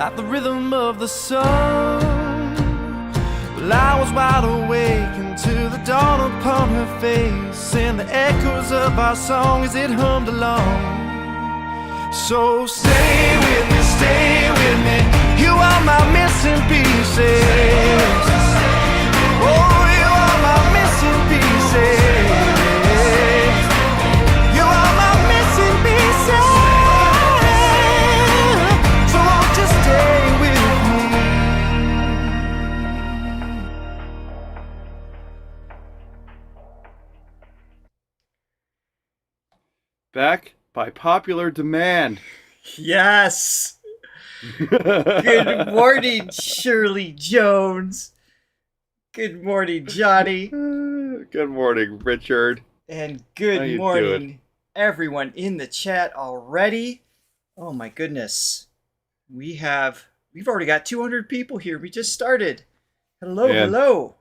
at the rhythm of the sun. Well, I was wide awake until the dawn upon her face, and the echoes of our song as it hummed along. So stay with me, you are my missing pieces. Oh, you are my missing pieces. You are my missing pieces. So won't you stay with me? Back by popular demand. Yes. Good morning, Shirley Jones. Good morning, Johnny. Good morning, Richard. And How good you morning, doing? everyone in the chat already. Oh my goodness. We've already got 200 people here. We just started. Hello, Man. hello.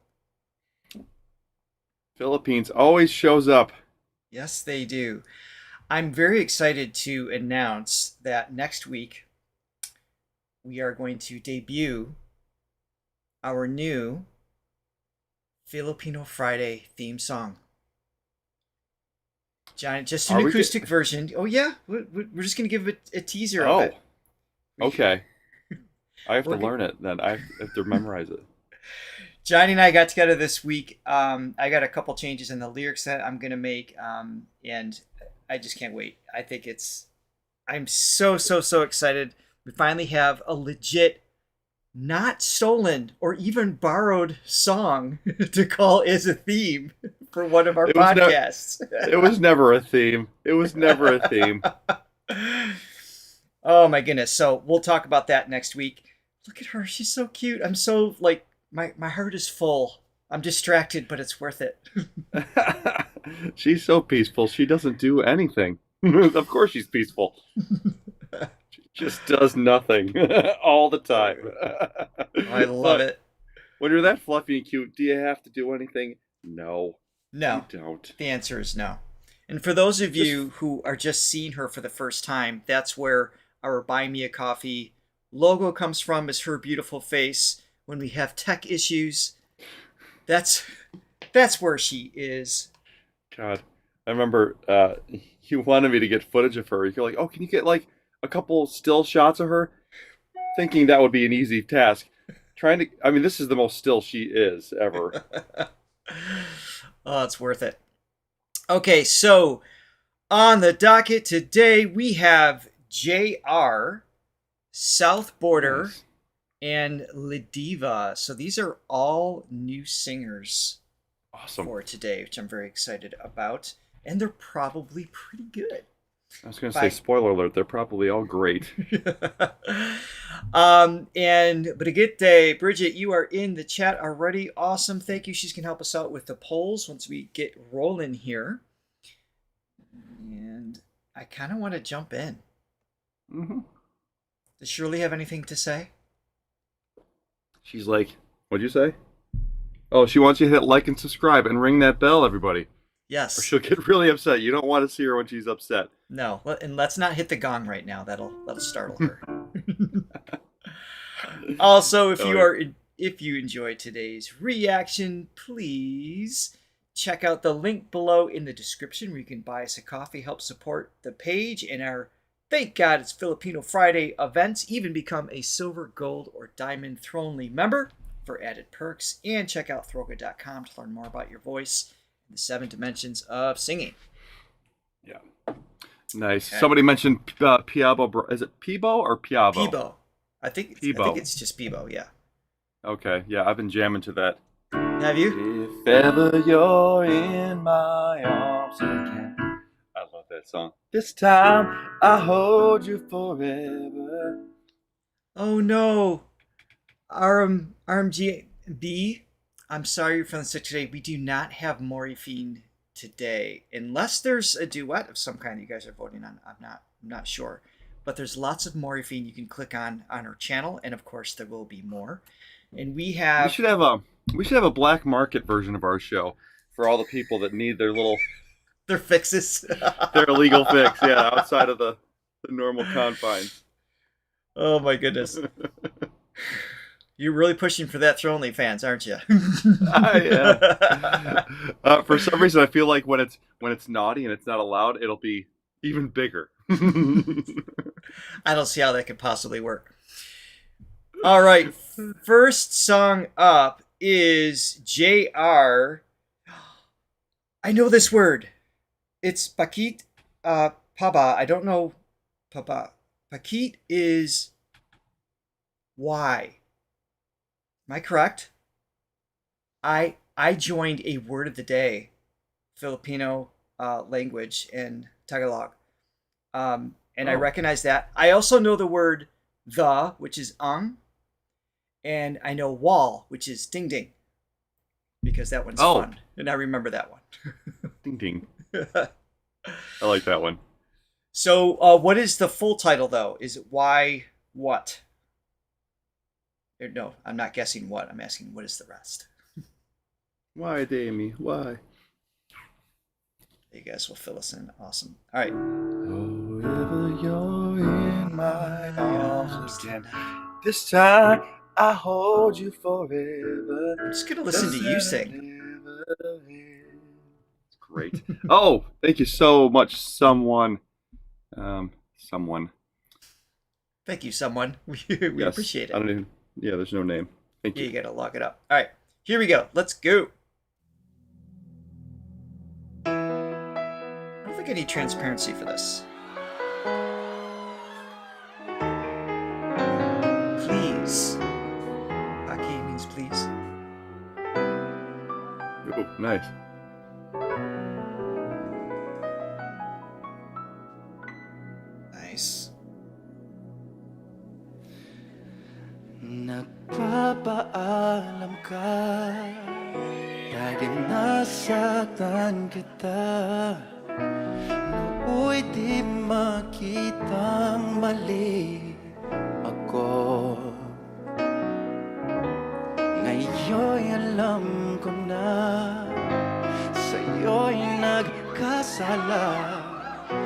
Philippines always shows up. Yes, they do. I'm very excited to announce that next week we are going to debut our new Filipino Friday theme song. Johnny, just an acoustic version. Oh yeah, we're just gonna give it a teaser of it. Okay. I have to We're learn it then. I have to memorize it. Johnny and I got together this week. I got a couple changes in the lyrics that I'm gonna make, and I just can't wait. I'm so excited. We finally have a legit, not stolen or even borrowed song to call as a theme for one of our podcasts. It was never a theme. It was never a theme. Oh my goodness. So we'll talk about that next week. Look at her. She's so cute. I'm so like, my heart is full. I'm distracted, but it's worth it. She's so peaceful. She doesn't do anything. Of course she's peaceful. She just does nothing all the time. I love it. When you're that fluffy and cute, do you have to do anything? No. No. You don't. The answer is no. And for those of you who are just seeing her for the first time, that's where our Buy Me a Coffee logo comes from, is her beautiful face. When we have tech issues, that's where she is. God, I remember you wanted me to get footage of her. You're like, oh, can you get like a couple still shots of her? Thinking that would be an easy task. This is the most still she is ever. Oh, it's worth it. Okay, so on the docket today, we have JR, South Border, Nice. and Diva. So these are all new singers Awesome. for today, which I'm very excited about. And they're probably pretty good. I was going to say, spoiler alert, they're probably all great. But a good day. Bridget, you are in the chat already. Awesome. Thank you. She's going to help us out with the polls once we get rolling here. And I kind of want to jump in. Mm-hmm. Does Shirley have anything to say? She's like, what'd you say? Oh, she wants you to hit like and subscribe and ring that bell, everybody. Yes. Or she'll get really upset. You don't want to see her when she's upset. No, and let's not hit the gong right now. That'll startle her. Also, if you enjoyed today's reaction, please check out the link below in the description where you can buy us a coffee, help support the page and our Thank God It's Filipino Friday events. Even become a silver, gold, or diamond Thronely member for added perks, and check out Throga.com to learn more about your voice and the 7 dimensions of singing. Yeah. Nice. Okay. Somebody mentioned Piabo. Is it Peebo or Piabo? Peebo. I think it's just Peebo, yeah. Okay, yeah, I've been jamming to that. Have you? If ever you're in my arms again. I love that song. This time I hold you forever. Oh no. RMGB, I'm sorry you're feeling sick today. We do not have morphine today. Unless there's a duet of some kind you guys are voting on. I'm not sure. But there's lots of morphine you can click on our channel, and of course there will be more. And we should have a black market version of our show for all the people that need their fixes. their illegal fix, yeah, outside of the normal confines. Oh my goodness. You're really pushing for that Thronely fans, aren't you? I am. For some reason, I feel like when it's naughty and it's not allowed, it'll be even bigger. I don't see how that could possibly work. All right, first song up is JR. I know this word. It's Bakit Pa Ba. I don't know Pa Ba. Bakit is why. Am I correct? I joined a word of the day, Filipino language in Tagalog. And I recognize that. I also know the word the, which is ang, and I know wall, which is ding ding, because that one's fun, and I remember that one. Ding ding. I like that one. So, what is the full title though? Is it why what? No, I'm not guessing what. I'm asking what is the rest. Why, Damie? Why? You guys will fill us in. Awesome. All right. Forever you're in my arms again. This time I hold you forever. I'm just gonna listen to you sing. It's great. Oh, thank you so much, someone. Someone. Thank you, someone. We Yes, appreciate it. I don't even. Yeah, there's no name. Thank Yeah, you. you gotta lock it up. All right, here we go. Let's go. I don't think I need transparency for this. Please. Aki means please. Oh, nice. Nice. Nagpapaalam ka, lagi nasaktan kita. Nooy di makitang mali ako. Ngayon'y alam ko na, sa'yo'y nagkasala.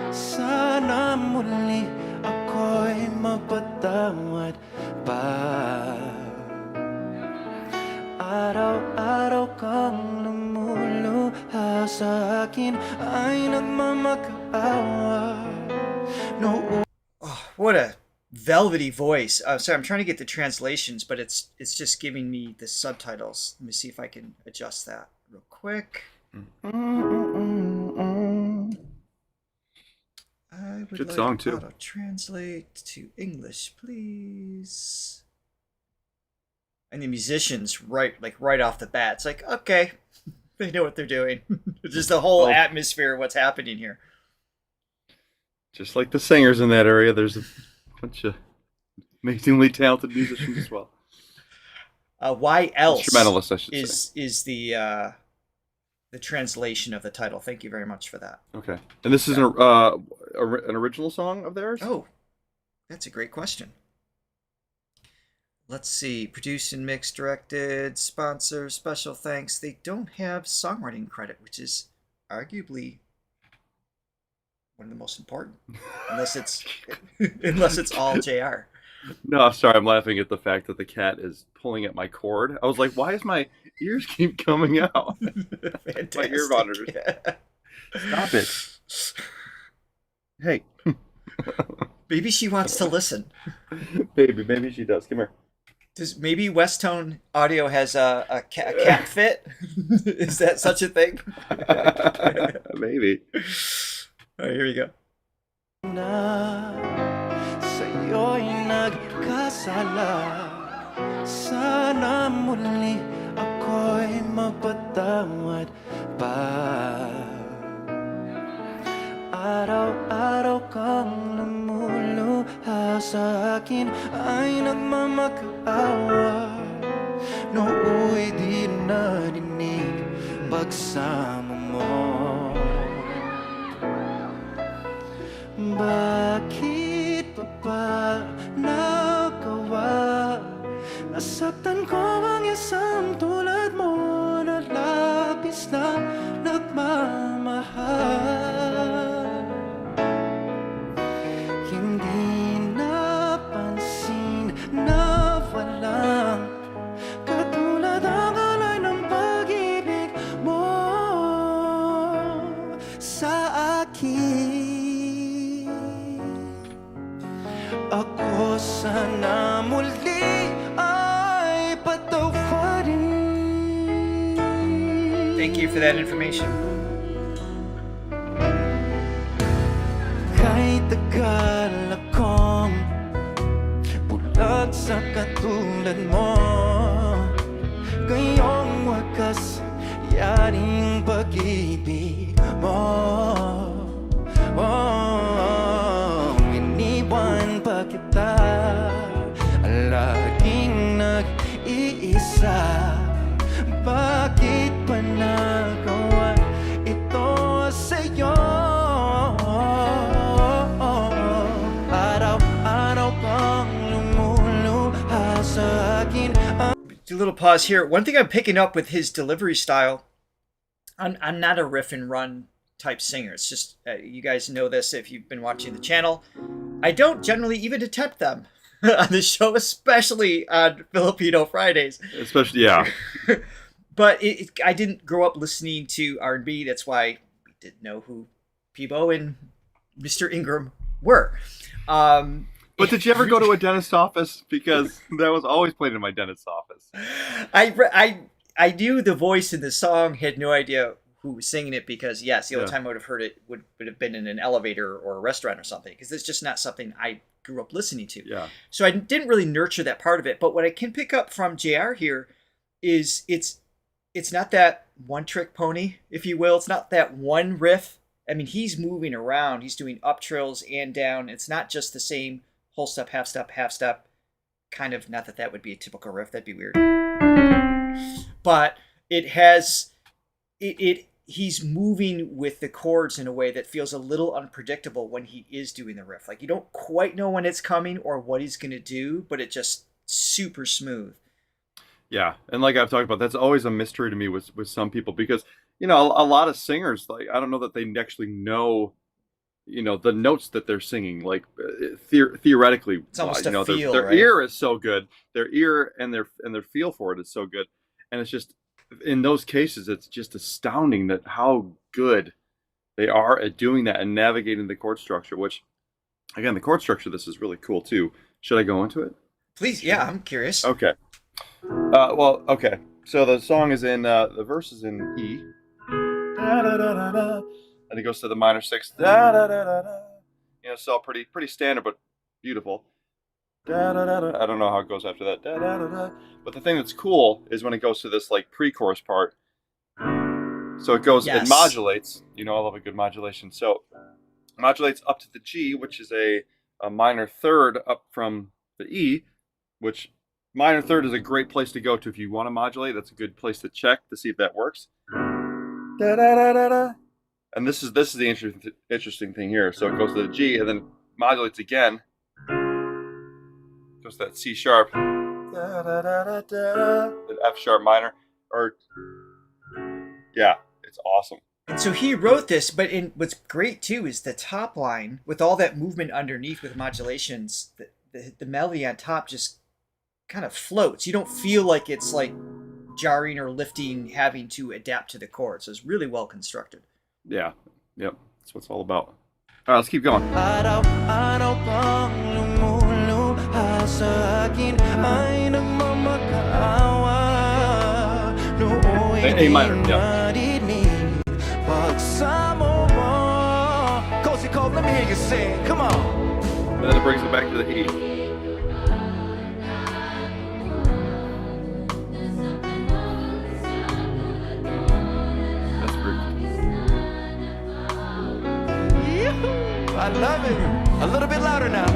Sana muli ako'y mapatawad pa. Araw-araw kang lumuluha sa akin ay nagmamakaawa. No. Oh, what a velvety voice. Sorry, I'm trying to get the translations, but it's just giving me the subtitles. Let me see if I can adjust that real quick. I would Good like song, too. auto translate to English, please. And the musicians right off the bat, it's like, okay, they know what they're doing. Just the whole atmosphere of what's happening here. Just like the singers in that area, there's a bunch of amazingly talented musicians as well. Why else Instrumentalists, I should say. is the translation of the title. Thank you very much for that. Okay. And this is an original song of theirs? Oh, that's a great question. Let's see. Produced and mixed, directed, sponsor, special thanks. They don't have songwriting credit, which is arguably one of the most important. Unless it's all JR. No, I'm sorry. I'm laughing at the fact that the cat is pulling at my cord. I was like, why is my ears keep coming out? My ear monitors. Stop it. Hey. Maybe she wants to listen. Maybe she does. Come here. Maybe West Tone Audio has a cat fit? Is that such a thing? Maybe. All right, here we go. Sa'yo'y nagkasala. Sana muli ako'y mapatawad pa. Araw-araw kang lumuluha sa akin ay nagmamakaawa. Nooy di narinig pagsama mo. Bakit pa ba nagawa? Nasaktan ko ang isang tulad mo na labis na nagmamahal. Hindi napansin Ako sana muli ay patawarin. Thank you for that information. Kahit tagal akong bulag sa katulad mo, ngayong wakas yaring pag-ibig mo. Iniwan pa kita, laging nag-iisa. Bakit pa nagawa ito sa'yo? Araw-araw kang lumuluha sa akin. Do a little pause here. One thing I'm picking up with his delivery style, I'm not a riff and run type singer. It's just, you guys know this if you've been watching the channel. I don't generally even attempt them on the show, especially on Filipino Fridays. Especially, yeah. But I didn't grow up listening to R&B. That's why we didn't know who Peebo and Mr. Ingram were. But did you ever go to a dentist's office? Because that was always played in my dentist's office. I knew the voice in the song, had no idea who was singing it, because yes, the only time I would have heard it would have been in an elevator or a restaurant or something, because it's just not something I grew up listening to. Yeah. So I didn't really nurture that part of it. But what I can pick up from JR here is it's not that one trick pony, if you will. It's not that one riff. I mean, he's moving around. He's doing up trills and down. It's not just the same whole step, half step, half step. Kind of, not that that would be a typical riff. That'd be weird. But it has, he's moving with the chords in a way that feels a little unpredictable when he is doing the riff. Like, you don't quite know when it's coming or what he's going to do, but it just super smooth. Yeah, and like I've talked about, that's always a mystery to me with some people, because, you know, a lot of singers, like, I don't know that they actually know, you know, the notes that they're singing, like theoretically. It's almost you know, a feel, their right? ear is so good. Their ear and their feel for it is so good. And it's just, in those cases, it's just astounding that how good they are at doing that and navigating the chord structure, which, again, the chord structure of this is really cool too. Should I go into it? Please, yeah, I'm curious. Okay. Well, okay. So the song is in, the verse is in E. Da, da, da, da, da. And it goes to the minor six. Da, da, da, da, da. You know, so pretty standard, but beautiful. Da, da, da, da. I don't know how it goes after that. Da, da, da, da. But the thing that's cool is when it goes to this, like, pre-chorus part. So it goes, Yes. It modulates. You know, I love a good modulation. So it modulates up to the G, which is a minor third up from the E, which minor third is a great place to go to if you want to modulate. That's a good place to check to see if that works. Da, da, da, da, da. And this is the interesting thing here. So it goes to the G and then modulates again. Goes to that C sharp, da, da, da, da, da, an F sharp minor, or yeah, it's awesome. And so he wrote this, but what's great too is the top line with all that movement underneath with modulations. The melody on top just kind of floats. You don't feel like it's like jarring or lifting, having to adapt to the chords. So it's really well constructed. Yeah, yep, that's what it's all about. All right, let's keep going. Araw-araw kang lumuluha sa akin ay nagmamakaawa. Nooy A minor, yeah. narinig pagsamo mo. Cozy Cove, let me hear you sing, come on. And then it brings it back to the E. That's pretty cool. I love it. A little bit louder now.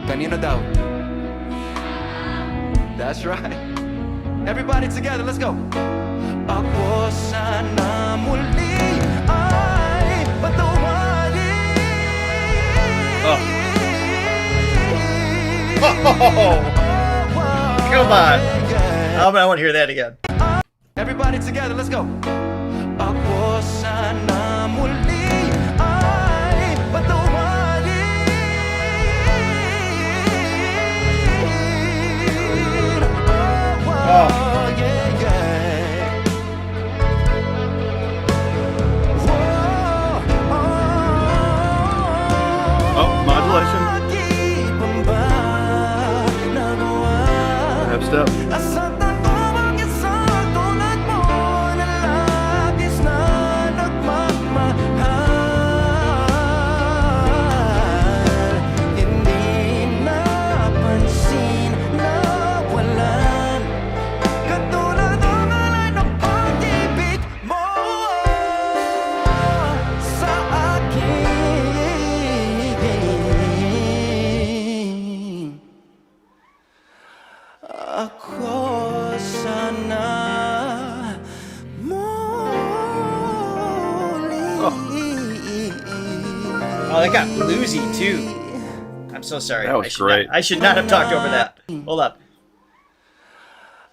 Kanino daw? That's right. Everybody together, let's go. Ako sana muli ay patawarin. Oh. Come on. I want to hear that again. Everybody together, let's go. Ako sana muli ay patawarin. Oh, yeah, yeah. that got bluesy too. I'm so sorry. That was great. I should not have talked over that. Hold up.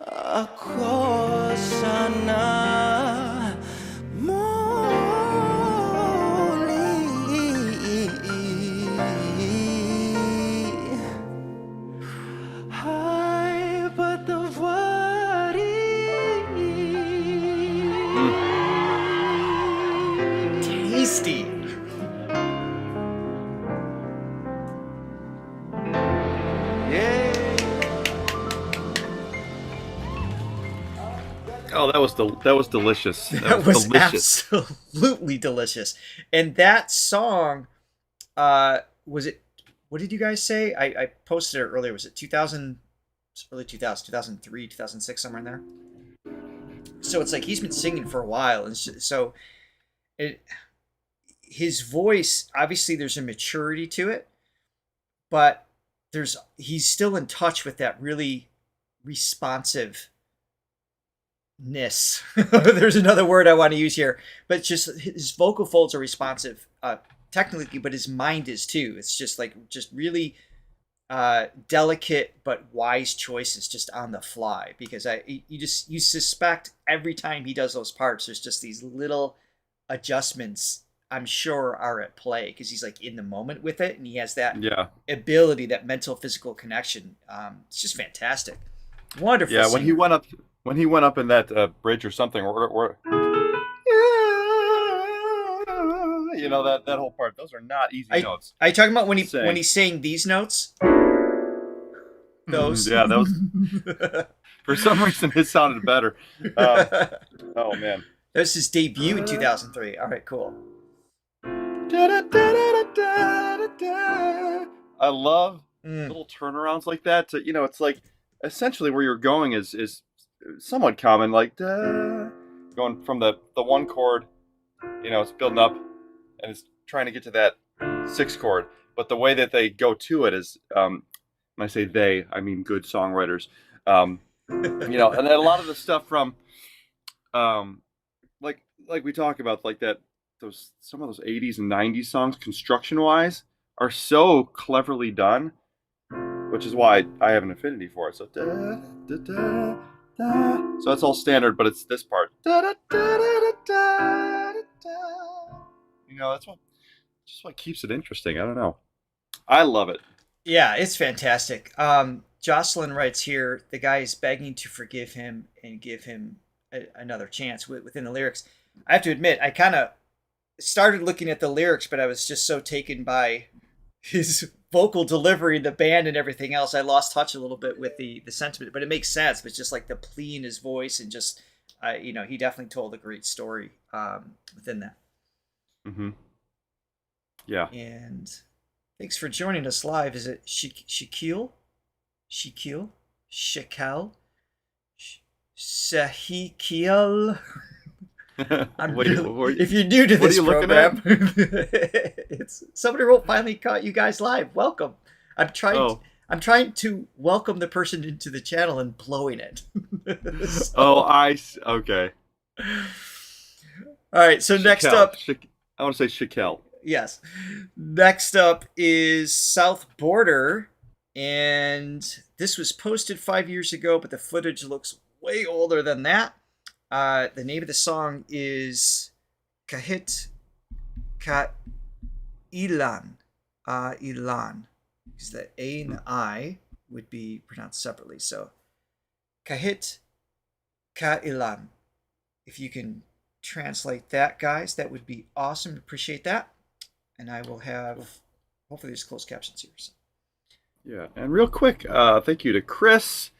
Ako sana muli ay patawari. Tasty. Oh, that was delicious. That was delicious. absolutely delicious. And that song, was it? What did you guys say? I posted it earlier. Was it 2000? Early 2000, 2003, 2006, somewhere in there. So it's like he's been singing for a while, and so his voice, obviously, there's a maturity to it, but he's still in touch with that really responsive. There's another word I want to use here, but just his vocal folds are responsive technically, but his mind is too. It's just really delicate but wise choices just on the fly, because you suspect every time he does those parts there's just these little adjustments I'm sure are at play, because he's like in the moment with it, and he has that ability, that mental physical connection. It's just fantastic. Wonderful. Yeah, singer. when he went up in that bridge or something, or you know, that whole part. Those are not easy notes. Are you talking about when he's saying these notes? Those. Yeah, those. For some reason, it sounded better. Oh man, that was his debut in 2003. All right, cool. I love little turnarounds like that. You know, it's like essentially where you're going is somewhat common, like going from the one chord, you know, it's building up and it's trying to get to that 6th chord, but the way that they go to it is, when I say they, I mean good songwriters, you know, and then a lot of the stuff from like we talk about, like that, some of those 80s and 90s songs construction wise are so cleverly done, which is why I have an affinity for it. So so it's all standard, but it's this part. You know, that's what keeps it interesting. I don't know. I love it. Yeah, it's fantastic. Jocelyn writes here, the guy is begging to forgive him and give him another chance within the lyrics. I have to admit, I kind of started looking at the lyrics, but I was just so taken by his vocal delivery, the band, and everything else. I lost touch a little bit with the sentiment, but it makes sense. But just like the plea in his voice, and just you know, he definitely told a great story within that. Mm-hmm. Yeah. And thanks for joining us live. Is it Shaquille? Shaquille? Sahikiel? If you're new to this program, it's somebody wrote finally caught you guys live. Welcome. I'm trying to welcome the person into the channel and blowing it. Okay. All right. So next up, I want to say Shaquille. Yes. Next up is South Border, and this was posted 5 years ago, but the footage looks way older than that. The name of the song is Kahit, Kailan. Ilan. Because the A and the I would be pronounced separately. So Kahit, Kailan. If you can translate that, guys, that would be awesome. Appreciate that. And I will have, hopefully there's closed captions here. So. Yeah, and real quick, thank you to Chris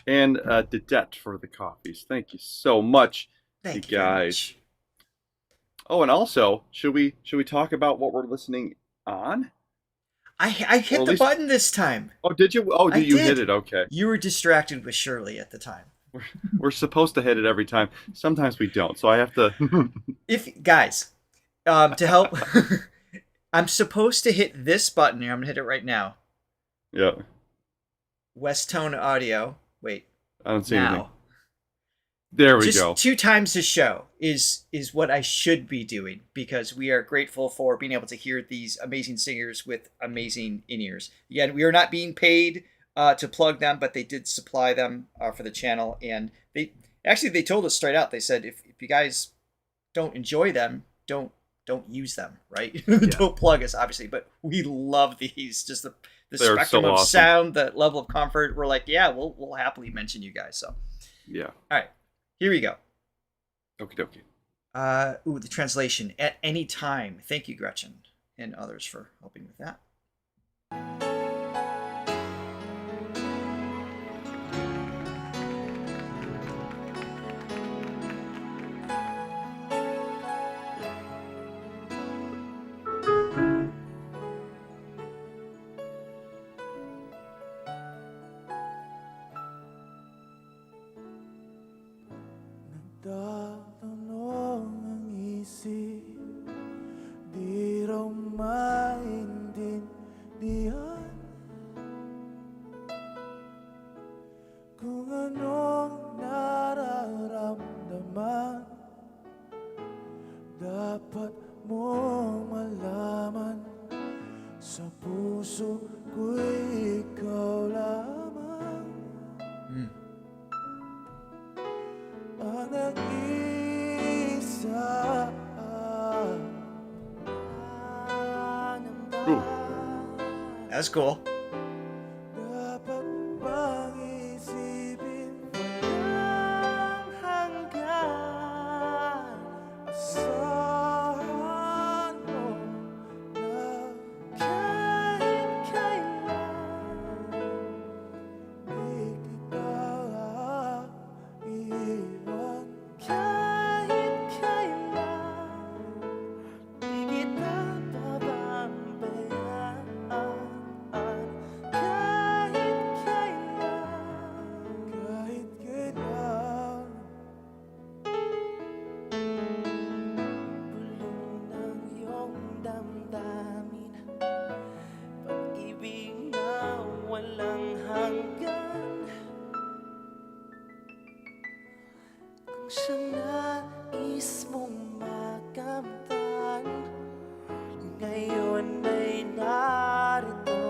and Dedette for the coffees. Thank you so much, Thank you guys. Oh, and also, should we talk about what we're listening on? I hit the button this time. Oh, did you? Oh, you hit it? Okay. You were distracted with Shirley at the time. We're supposed to hit it every time. Sometimes we don't, so I have to. To help, I'm supposed to hit this button here. I'm gonna hit it right now. Yeah. West Tone Audio. Wait. I don't see anything. There we just go. 2 times the show is what I should be doing, because we are grateful for being able to hear these amazing singers with amazing in-ears. Again, we are not being paid to plug them, but they did supply them for the channel, and they told us straight out. They said if you guys don't enjoy them, don't use them, right? Yeah. Don't plug us, obviously, but we love these. Just the They're spectrum so of awesome. sound, the level of comfort. We're like, yeah, we'll happily mention you guys. So Yeah. all right, here we go. Okie dokie. The translation, at any time. Thank you, Gretchen, and others for helping with that. Nagtatanong ang isip, di raw maintindihan kung anong nararamdaman. Dapat mong malaman, sa puso ko'y ikaw lamang ang nag-isa. That's cool. Dapat bang isipin walang hanggan, asahan mo na kahit kailan di kita iiwan, kahit kailan di kita pababayaan, kahit kailan. Bulong ng iyong damdamin, pag-ibig na walang hanggan, kung siyang nais mong makamtan, ngayon ay narito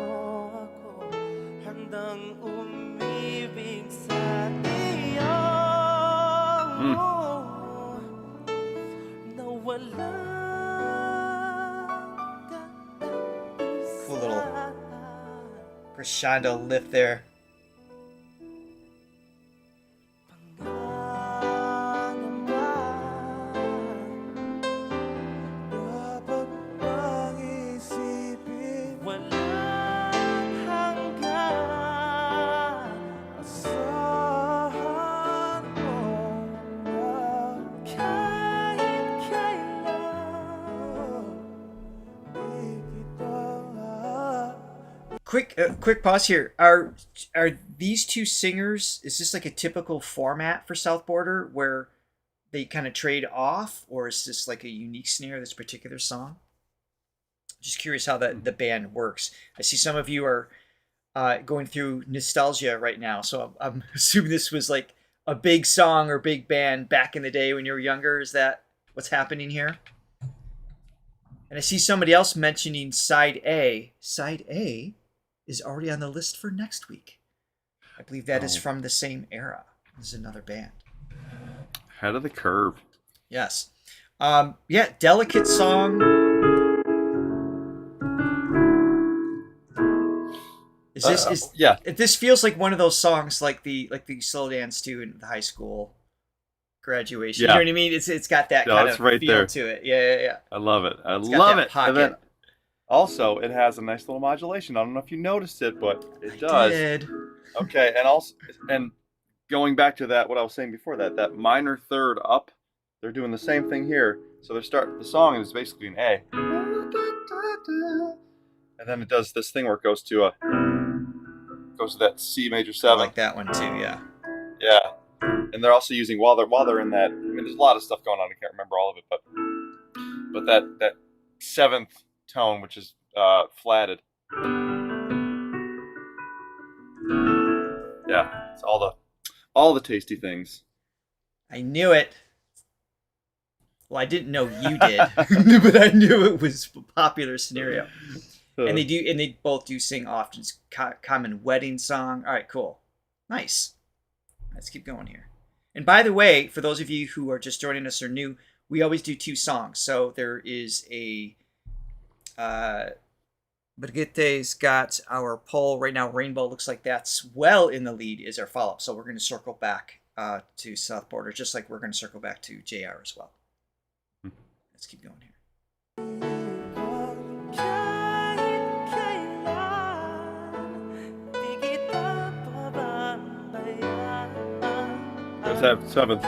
ako, handang umibig sa iyo, na walang Cool little crescendo lift there. dapat bang isipin walang hanggan, asahan mo na kahit kailan di kita. Quick pause here. Are these 2 singers? Is this like a typical format for South Border where they kind of trade off, or is this like a unique snare this particular song? Just curious how the band works. I see some of you are going through nostalgia right now, so I'm assuming this was like a big song or big band back in the day when you were younger. Is that what's happening here? And I see somebody else mentioning side A. Side A is already on the list for next week. I believe that is from the same era. This is another band. Ahead of the curve. Yes. Yeah, delicate song. Is this yeah. This feels like one of those songs like the slow dance to in the high school graduation. Yeah. You know what I mean? It's got that No, kind it's of right feel there. to it. Yeah. I love it. I It's got love that it. pocket. And then also, it has a nice little modulation. I don't know if you noticed it, but it does. Did. Okay, and going back to that, what I was saying before, that minor third up, they're doing the same thing here. So the song is basically an A, and then it does this thing where it goes to that C major I 7. like that one too. Yeah. Yeah, and they're also using while they're in that. I mean, there's a lot of stuff going on. I can't remember all of it, but that 7th tone, which is flatted. Yeah, it's all the tasty things. I knew it. Well, I didn't know you did, but I knew it was a popular scenario. And they both do sing often. It's common wedding song. All right, cool. Nice. Let's keep going here. And by the way, for those of you who are just joining us or new, we always do 2 songs. So there is a Brigitte's got our poll right now. Rainbow looks like that's well in the lead is our follow-up. So we're going to circle back to South Border, just like we're going to circle back to JR as well. Let's keep going here. Let's have 7th.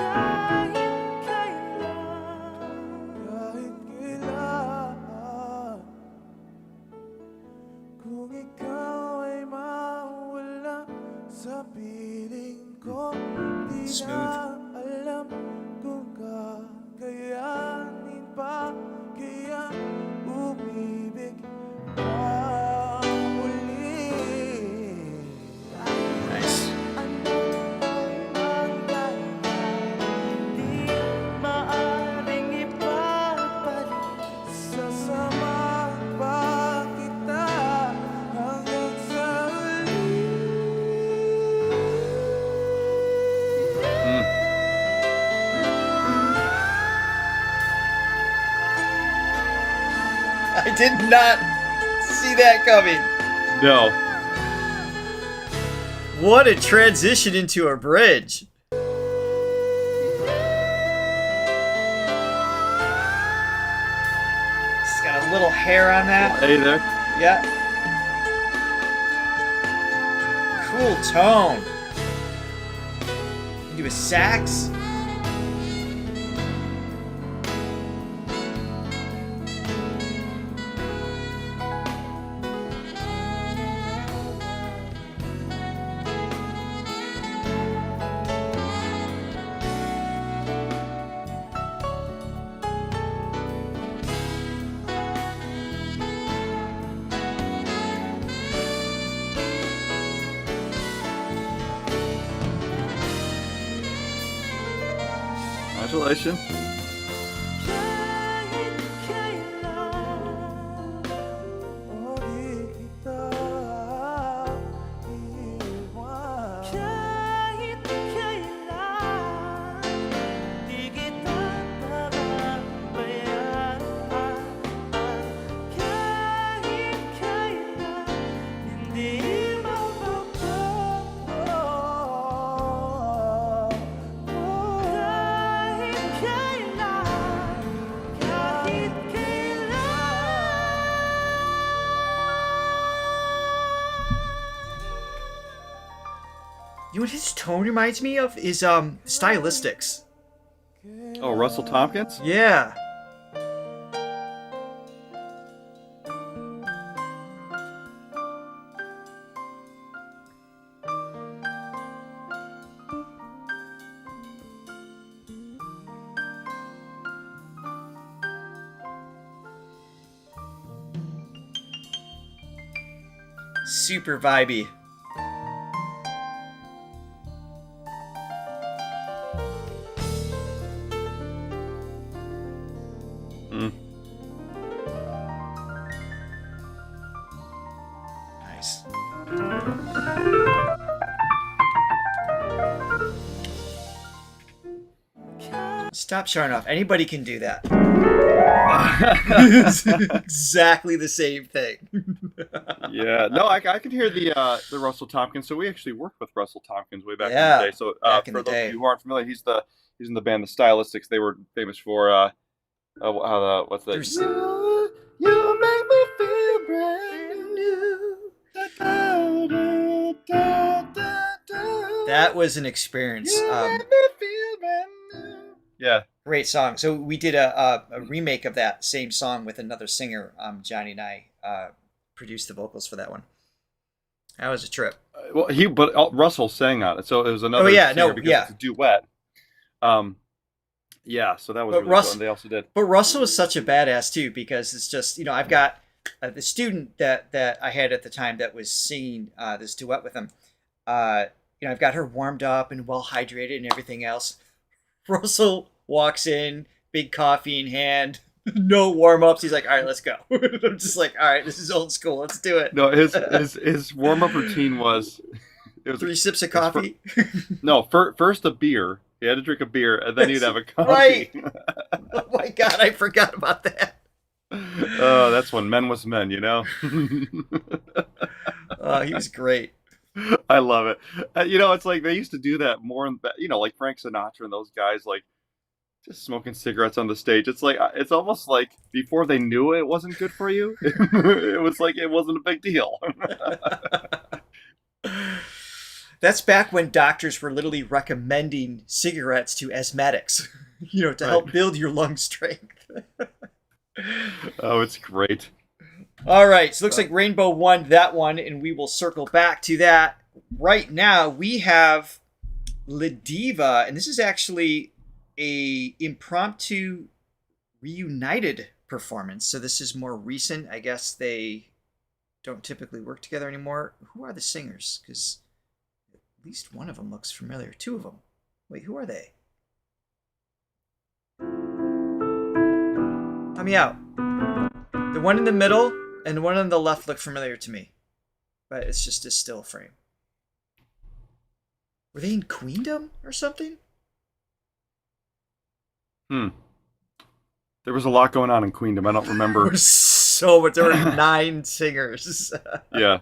Smooth. Nice. I did not see that coming. No. What a transition into a bridge. It's got a little hair on that. Hey there. Yeah. Cool tone. You do a sax. Congratulations. You know what his tone reminds me of is Stylistics. Oh, Russell Tompkins? Yeah. Super vibey. Nice. Stop showing off. Anybody can do that. It's exactly the same thing. Yeah, no, I can hear the Russell Tompkins. So we actually worked with Russell Tompkins way back in Yeah, the day. So back in for the those day. of you who aren't familiar, he's in the band The Stylistics. They were famous for what's that? There's- You make me feel brand new. That was an experience. You make me feel brand new. Yeah. Great song. So we did a remake of that same song with another singer. Johnny and I produced the vocals for that one. That was a trip. But Russell sang on it, so it was another. Because it's a duet. Yeah, so that was really fun. They also did. But Russell was such a badass too, because it's just, I've got the student that I had at the time that was singing this duet with him. I've got her warmed up and well hydrated and everything else. Russell walks in, big coffee in hand, no warm-ups. He's like, all right, let's go. I'm just like, all right, this is old school. Let's do it. No, his warm-up routine was... It was 3 sips of coffee? First a beer. He had to drink a beer, and then he'd have a coffee. Right. Oh my God, I forgot about that. Oh, that's when men was men, you know? Oh, he was great. I love it. It's like they used to do that more, like Frank Sinatra and those guys, like, just smoking cigarettes on the stage. It's like, it's almost like before they knew it wasn't good for you, it was like it wasn't a big deal. That's back when doctors were literally recommending cigarettes to asthmatics, to help build your lung strength. Oh, it's great. All right, so it looks like Rainbow won that one, and we will circle back to that. Right now, we have La Diva, and this is actually a impromptu reunited performance. So this is more recent. I guess they don't typically work together anymore. Who are the singers? Because at least one of them looks familiar. 2 of them. Wait, who are they? Help me out. The one in the middle and the one on the left look familiar to me. But it's just a still frame. Were they in Queendom or something? There was a lot going on in Queendom. I don't remember. There was so much. There were 9 singers. Yeah.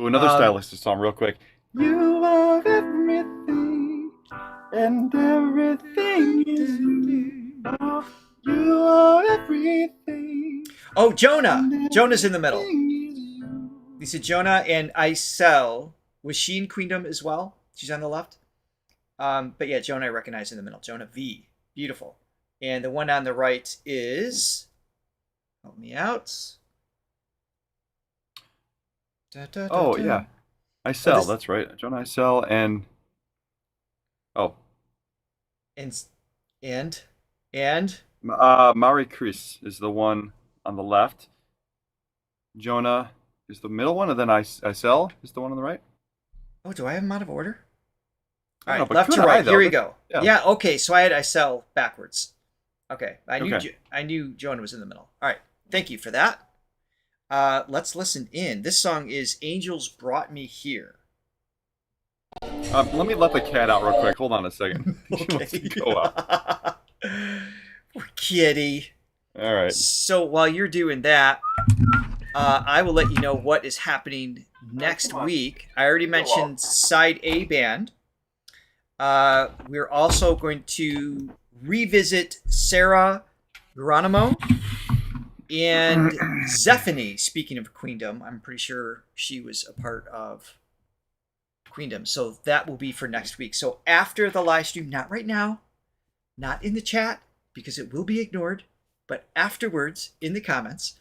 Ooh, another stylistic song real quick. You are everything, and everything is you. Oh, you are everything. Oh, Jonah. Jonah's in the middle. You said Jonah and Isel. Was she in Queendom as well? She's on the left. But yeah, Jonah I recognize in the middle. Jonah V. Beautiful. And the one on the right is... Help me out. Yeah. Isel, that's right. Jonah Isel and... Oh. And? Mari Chris is the one on the left. Jonah is the middle one, and then Isel is the one on the right. Oh, do I have them out of order? All right, right, left to right. Here we go. Yeah. Okay. So I had Isel backwards. Okay. I knew Jonah was in the middle. All right. Thank you for that. Let's listen in. This song is "Angels Brought Me Here." Let me let the cat out real quick. Hold on a second. She wants to go out. Poor kitty. All right. So while you're doing that, I will let you know what is happening next week. I already mentioned Side A Band. We're also going to revisit Sarah Geronimo and Zephany. Speaking of Queendom, I'm pretty sure she was a part of Queendom. So that will be for next week. So after the live stream, not right now, not in the chat, because it will be ignored, but afterwards in the comments,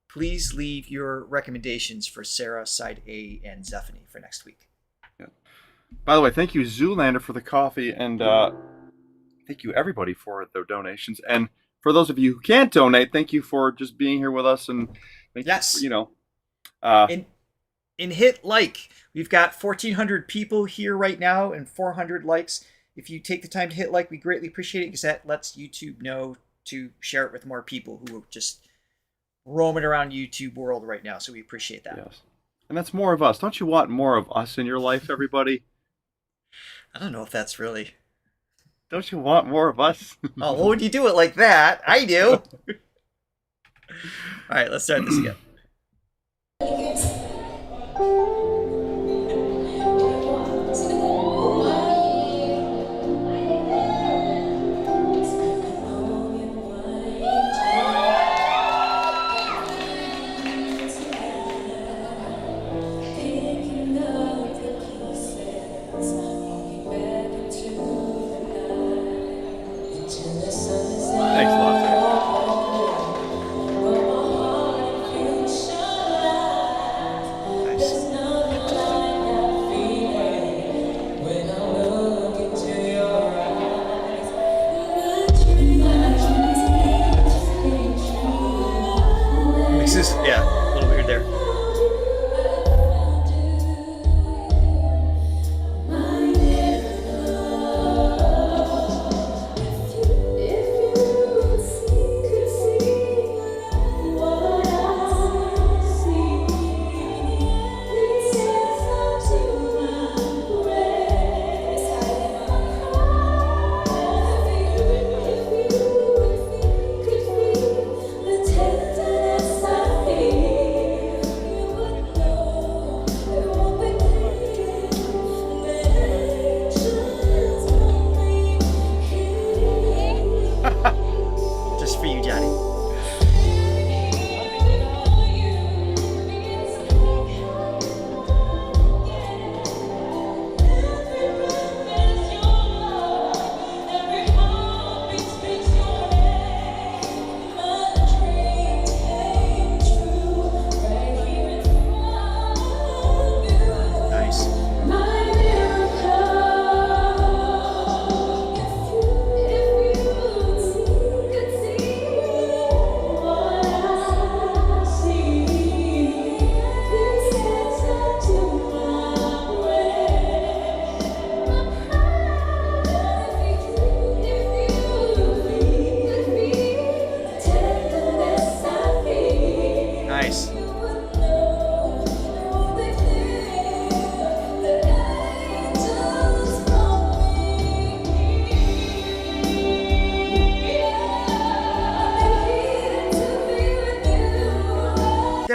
please leave your recommendations for Sarah, Side A, and Zephany for next week. Yeah. By the way, thank you, Zoolander, for the coffee, and thank you, everybody, for their donations. And for those of you who can't donate, thank you for just being here with us. And yes, and hit like. We've got 1,400 people here right now and 400 likes. If you take the time to hit like, we greatly appreciate it because that lets YouTube know to share it with more people who are just roaming around YouTube world right now. So we appreciate that. Yes. And that's more of us. Don't you want more of us in your life, everybody? I don't know if that's really... Don't you want more of us? Oh, well, when you do it like that, I do. All right, let's start this again.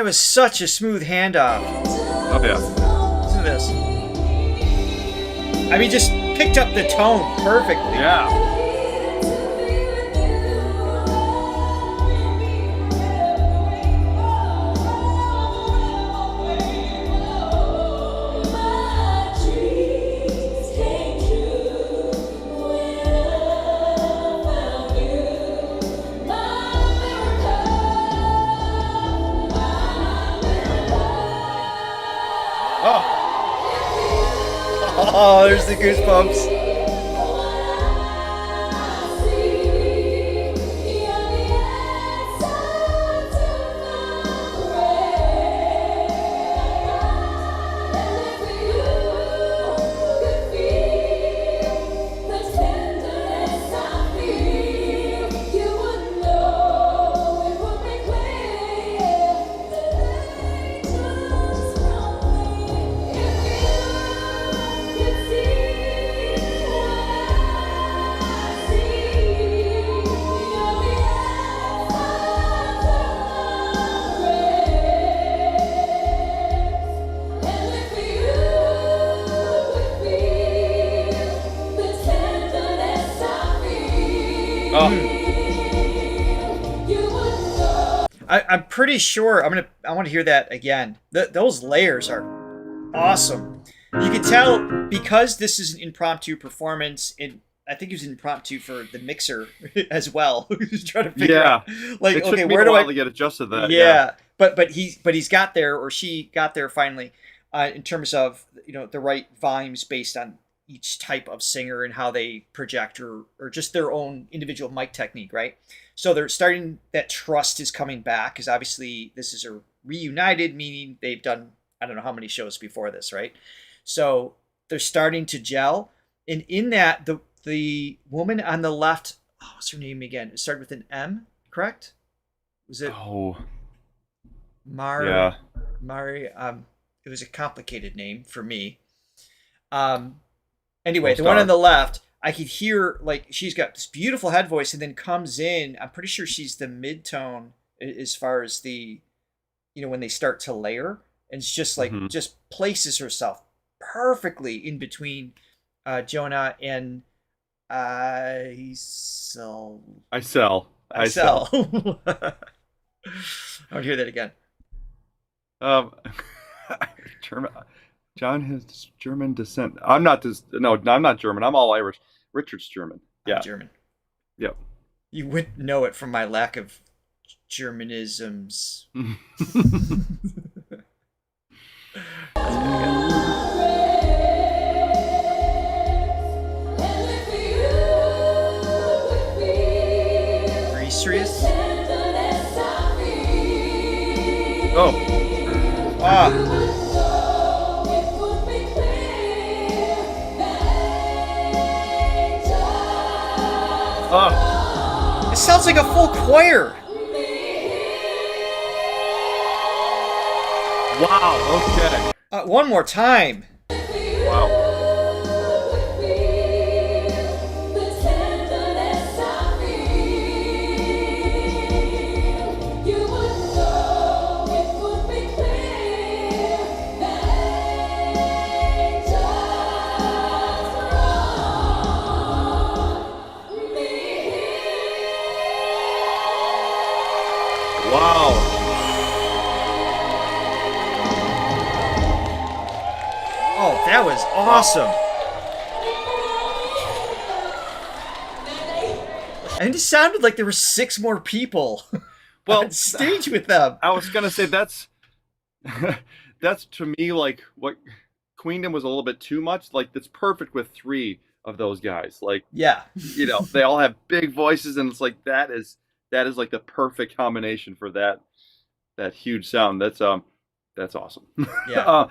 That was such a smooth handoff. Oh yeah. Listen to this. I mean, just picked up the tone perfectly. Yeah. Oh, there's the goosebumps. I'm pretty sure I want to hear that again. Those layers are awesome. You can tell because this is an impromptu performance. I think it was impromptu for the mixer as well. Who's trying to figure out, like, it took okay, me where a do while I to get adjusted to that? Yeah, but he's got there, or she got there finally, in terms of the right volumes based on each type of singer and how they project or just their own individual mic technique, right? So they're starting, that trust is coming back, because obviously this is a reunited, meaning they've done, I don't know how many shows before this, right? So they're starting to gel. And in that, the woman on the left, what's her name again? It started with an M, correct? Was it? Oh. Mari. It was a complicated name for me. Anyway, the one on the left, I could hear, like, she's got this beautiful head voice and then comes in. I'm pretty sure she's the mid-tone as far as the, when they start to layer. And it's just like, just places herself perfectly in between Jonah and I sell. I want to hear that again. John has German descent. I'm not German. I'm all Irish. Richard's German. Yeah. I'm German. Yep. You wouldn't know it from my lack of Germanisms. Are you serious? Oh. It sounds like a full choir. Wow. Okay. One more time. Wow. Wow. Oh, that was awesome. And it sounded like there were 6 more people on stage with them. I was going to say that's to me like what Queendom was a little bit too much. Like, that's perfect with 3 of those guys. Like, yeah. They all have big voices, and it's like that is like the perfect combination for that huge sound. That's awesome. Yeah.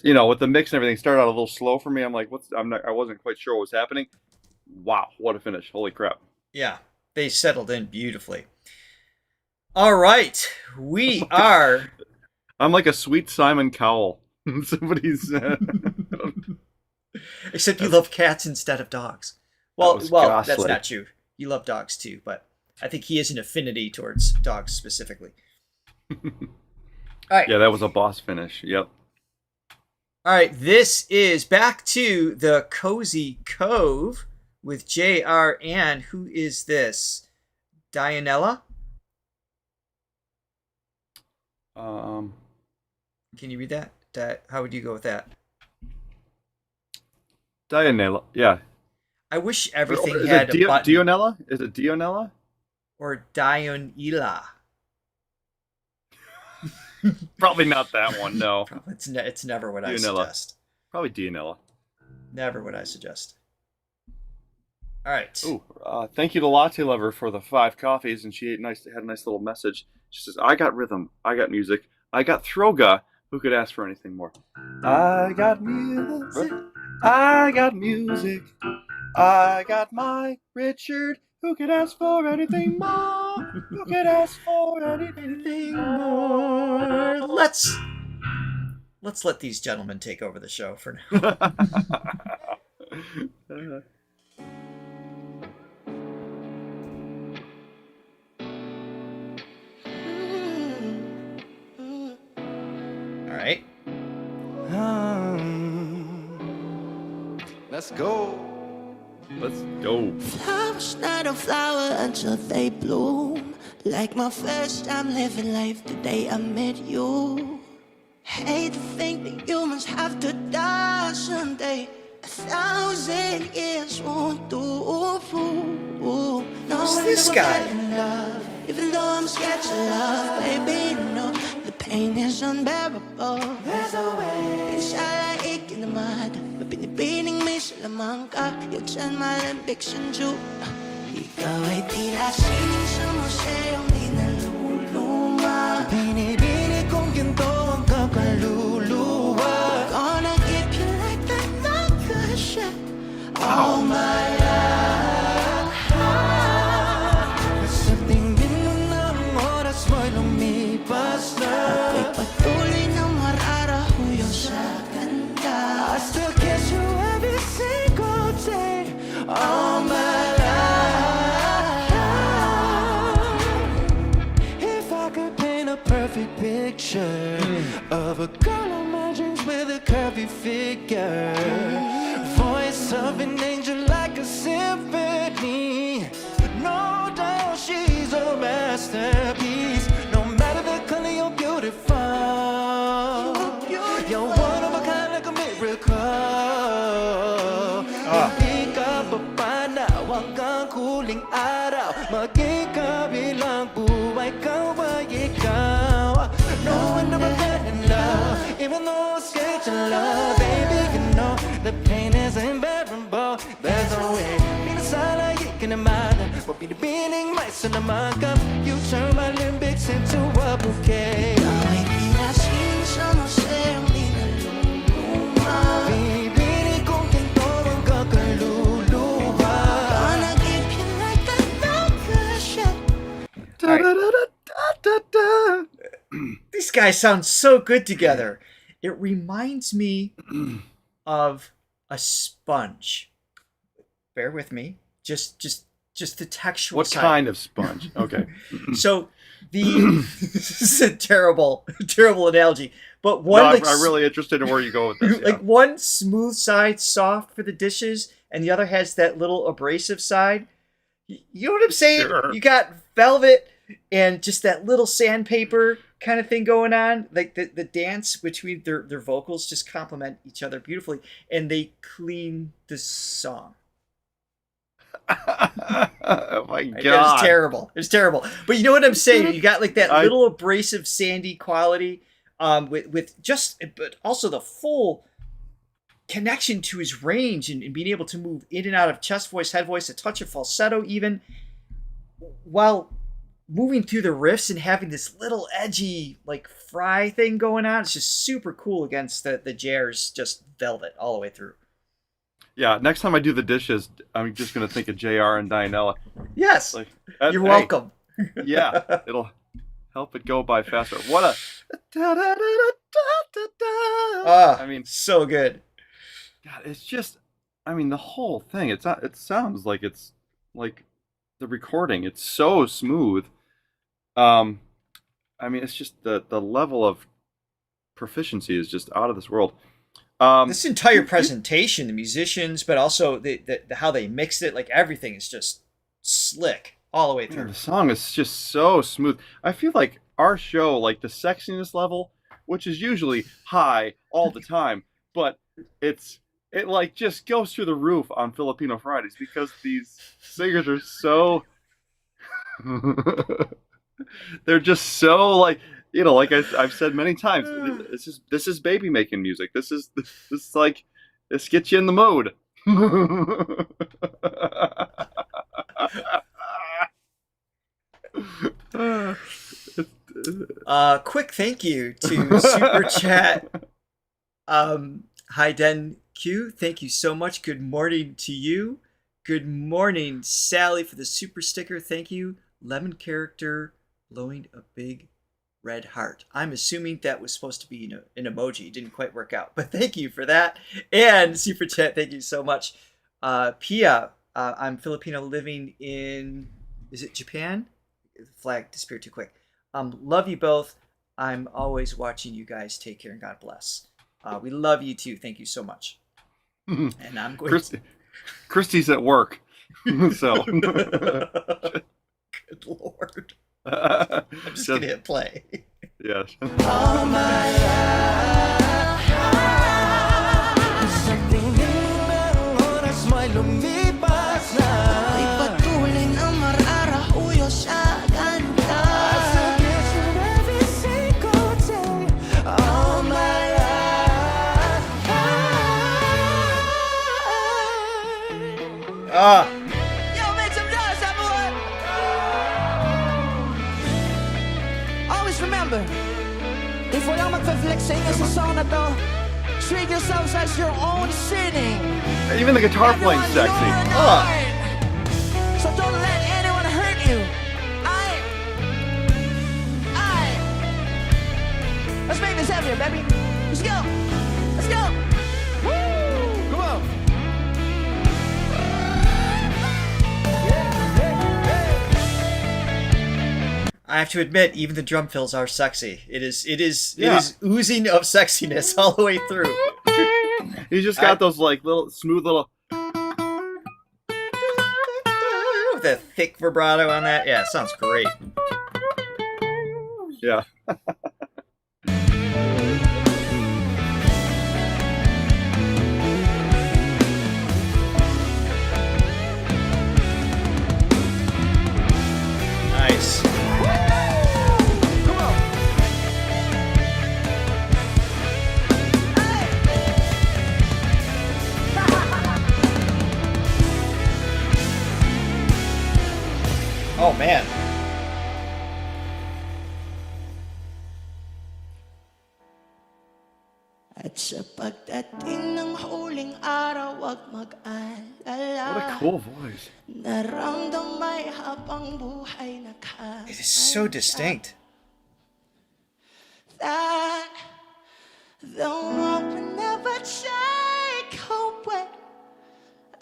With the mix and everything, started out a little slow for me. I'm like, I wasn't quite sure what was happening. Wow, what a finish. Holy crap. Yeah. They settled in beautifully. All right. We are I'm like a sweet Simon Cowell. Somebody's except you love cats instead of dogs. Well, that's not true. You love dogs too, but I think he has an affinity towards dogs specifically. All right. Yeah, that was a boss finish. Yep. All right. This is Back to the Cozy Cove with JR. And who is this? Dionela? Can you read that? How would you go with that? Dionela. Yeah. I wish everything Is had it a button. Dionela? Is it Dionela? Or Dionela. Probably not that one. No. It's never what I Dionela. suggest. Probably Dionela. Never what I suggest. All right. Ooh, thank you to Latte Lover for the 5 coffees, and she had a nice little message. She says, "I got rhythm, I got music, I got Throga. Who could ask for anything more? I got music, I got music, I got my Richard. Who could ask for anything more? Who could ask for anything more?" Let's let these gentlemen take over the show for now. All right. Let's go. Let's go. Flowers not a flower until they bloom. Like my first time living life the day I met you. Hate to think that humans have to die someday. 1,000 years won't do. No, Who's this guy? Love, even though I'm scared to love, baby, no, the pain is unbearable. There's a way. Inshallah, ikinamad. Mapinipining may salamang ka. You turn my limbics into. Ikaw ay tila sining sa museong di naluluma. Binibini kong ginto ang kakaluluwa. Gonna keep you like that, not the shit. All my life. Sa tingin mo ng oras mo'y lumipas na. Ako'y patuloy na mararahuyo sa ganda. I still kiss you every single day. All my life. If I could paint a perfect picture of a girl on my dreams with a curvy figure, voice of an angel like a symphony. No doubt she's a masterpiece. No matter the color, you're beautiful. You're one of a kind, like a miracle. Hindi ka papanaw hanggang huling araw. Maging kabilang buhay ka ba ikaw? No one ever fell in love, even though I'm scared to love. Baby, you know the pain is unbearable. There's no way. Pinasala, ikinamad. Mapinipining may sanamagam. You turn my limbics into a bouquet. Ay, tinasin sa museong di naluluma. Bibini kong ginto ang kakaluluwa. Gonna keep you like that, not the shit. These guys sound so good together. It reminds me of a sponge. Bear with me. Just the textual What side. kind of sponge? Okay. So this is a terrible analogy. But one No, like I'm really interested in where you go with this. like one smooth side soft for the dishes, and the other has that little abrasive side. You know what I'm saying? Sure. You got velvet and just that little sandpaper kind of thing going on. Like the dance between their vocals just complement each other beautifully, and they clean the song. Oh my god. It was terrible. It was terrible. But you know what I'm saying? You got like that little abrasive, sandy quality, with just, but also the full connection to his range and being able to move in and out of chest voice, head voice, a touch of falsetto, even while moving through the riffs and having this little edgy like fry thing going on. It's just super cool against the Jares, just velvet all the way through. Yeah, next time I do the dishes, I'm just going to think of JR and Dionela. Yes, Like, you're hey, welcome. Yeah, it'll help it go by faster. What a... I mean, So good. God, it's just... I mean, the whole thing, it sounds like it's like the recording. It's so smooth. I mean, it's just the level of proficiency is just out of this world. This entire presentation, the musicians, but also the how they mixed it, like everything is just slick all the way through. The song is just so smooth. I feel like our show, like the sexiness level, which is usually high all the time, but it like just goes through the roof on Filipino Fridays because these singers are so they're just so like, you know, like I've said many times, this is baby making music. This like, this gets you in the mode. Quick thank you to Super Chat. Hi Den Q, thank you so much. Good morning to you. Good morning, Sally, for the super sticker. Thank you. Lemon character blowing a big red heart. I'm assuming that was supposed to be an emoji. It didn't quite work out, but thank you for that. And Super Chat, thank you so much. Pia, I'm Filipino living in, is it Japan? The flag disappeared too quick. Love you both. I'm always watching you guys. Take care and God bless. We love you too. Thank you so much. And I'm going Christy's at work. So good Lord. I'm just gonna hit play. Yes. All my life, sa tingin ng oras may lumipas na. Ay patuloy ang mararahuyo sa ganda. So guess in every single day, all my life. Yo, make some noise, everyone. Always remember, if walang magpa-flex sa inyo sa song na to, treat yourselves as your own sitting. Even the guitar playing sexy. So don't let anyone hurt you. Let's make this heavier, baby. Let's go. Let's go. Woo! Come on. I have to admit, even the drum fills are sexy. It is oozing of sexiness all the way through. He's just got those like little smooth little. With a thick vibrato on that. Yeah, it sounds great. Yeah. Nice. Oh man. At sa pagdating ng huling araw, wag mag-alala. What a cool voice. Naramdamay habang buhay nakahanda. It is so distinct. That the one will never take away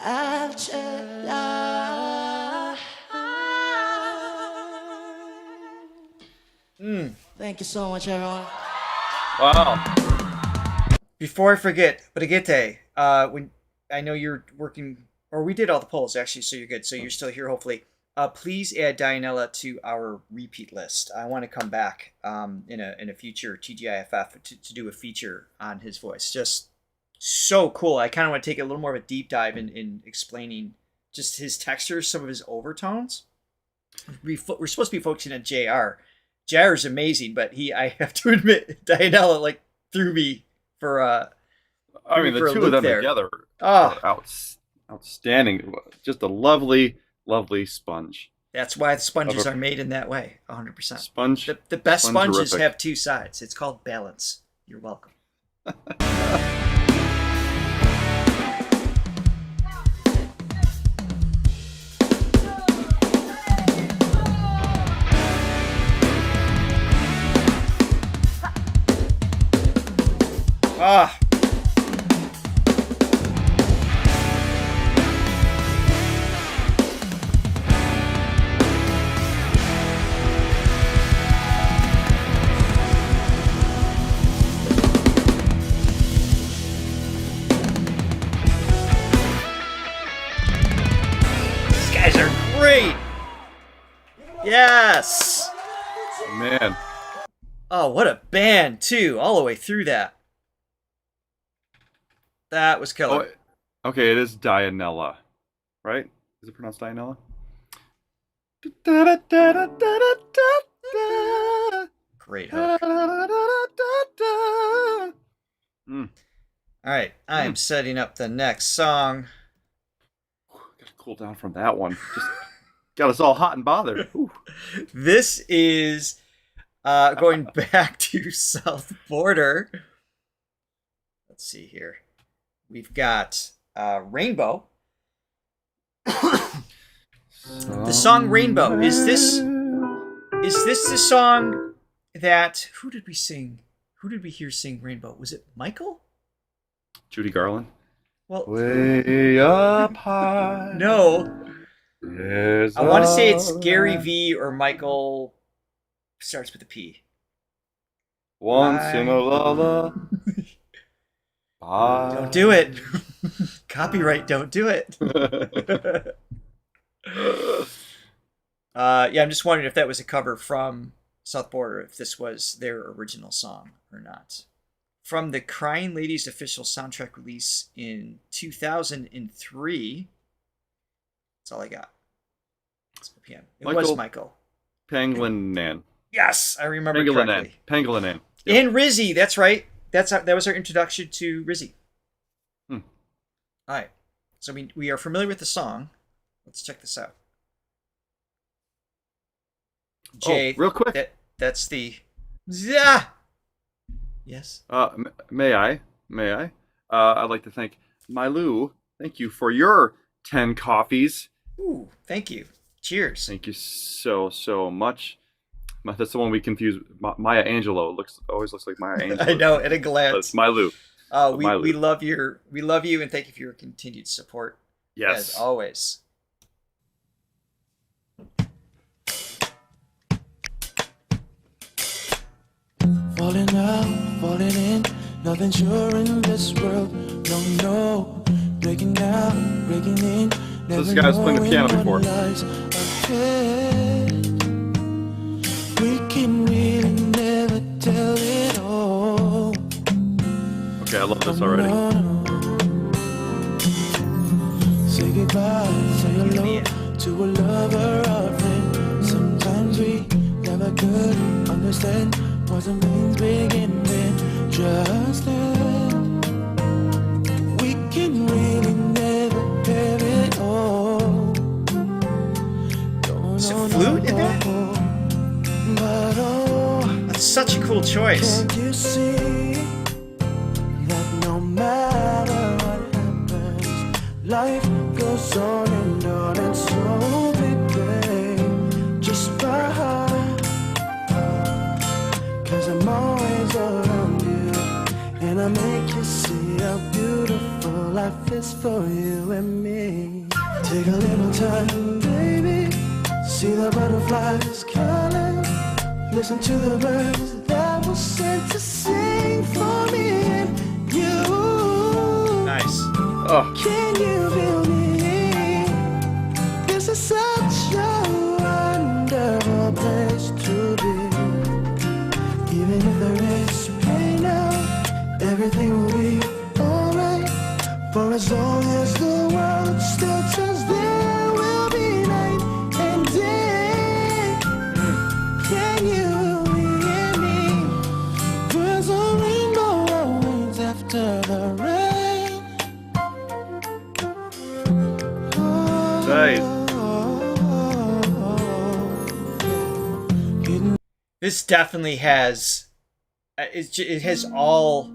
after life. Thank you so much, everyone. Wow. Before I forget, Brigitte, when I know you're working, or we did all the polls actually, so you're good. So you're still here, hopefully. Please add Dionela to our repeat list. I want to come back in a future TGIFF to do a feature on his voice. Just so cool. I kind of want to take a little more of a deep dive in explaining just his textures, some of his overtones. We're supposed to be focusing on JR. JR is amazing, but I have to admit, Dionela like threw me for I mean, the two of them together are outstanding. Just a lovely, lovely sponge. That's why the sponges are made in that way, 100%. Sponge. The best sponges Sponge-erific. have two sides. It's called balance. You're welcome. Ah. Yes. Man. Oh, what a band, too, all the way through that. That was killer. Oh, okay, it is Dionela, right? Is it pronounced Dionela? Great hook. Mm. All right, I'm setting up the next song. Gotta cool down from that one. Just got us all hot and bothered. Ooh. This is going back to South Border. Let's see here. We've got Rainbow. The song Rainbow. Is this the song that who did we sing? Who did we hear sing Rainbow? Was it Michael? Judy Garland. Well, Way up high. no. I want to say it's a Gary V or Michael. Starts with a P. Once in a lullaby. Don't do it. Copyright, don't do it. Yeah, I'm just wondering if that was a cover from South Border, if this was their original song or not. From the Crying Ladies official soundtrack release in 2003. That's all I got. It's PM. It was Michael. Pangolinan. Yes, I remember correctly. Pangolinan. Yep. And Rizzy, that's right. That was our introduction to Rizzy. Hmm. All right. So we are familiar with the song. Let's check this out. Jay, real quick. That's the... Yeah. Yes. May I? I'd like to thank Mylou. Thank you for your 10 coffees. Ooh, thank you. Cheers. Thank you so much. That's the one we confuse. Maya Angelou always looks like Maya Angelou. I know, at a glance. It's Mylou. We love you, and thank you for your continued support. Yes. As always. Falling out, falling in, nothing sure in this world. No, breaking out, breaking in. So this guy was playing the piano before. We can really never tell it all. Okay, I love this already. Say goodbye, say hello to a lover or a friend. Sometimes we never could understand what some things begin then. Just then, we can really never have it all. Is it flute in there? But That's such a cool choice. can't you see that no matter what happens, life goes on and so we just fine. 'Cause I'm always around you, and I make you see how beautiful life is for you and me. Take a little time, baby, see the butterflies calling. Listen to the birds that were sent to sing for me and you. Nice. Oh, Can you feel me? This is such a wonderful place to be. Even if there is pain now, everything will be alright. For as long as the world still turns, there will be night and day. Can you hear me? There's a rainbow always after the rain. nice. This definitely has. It has all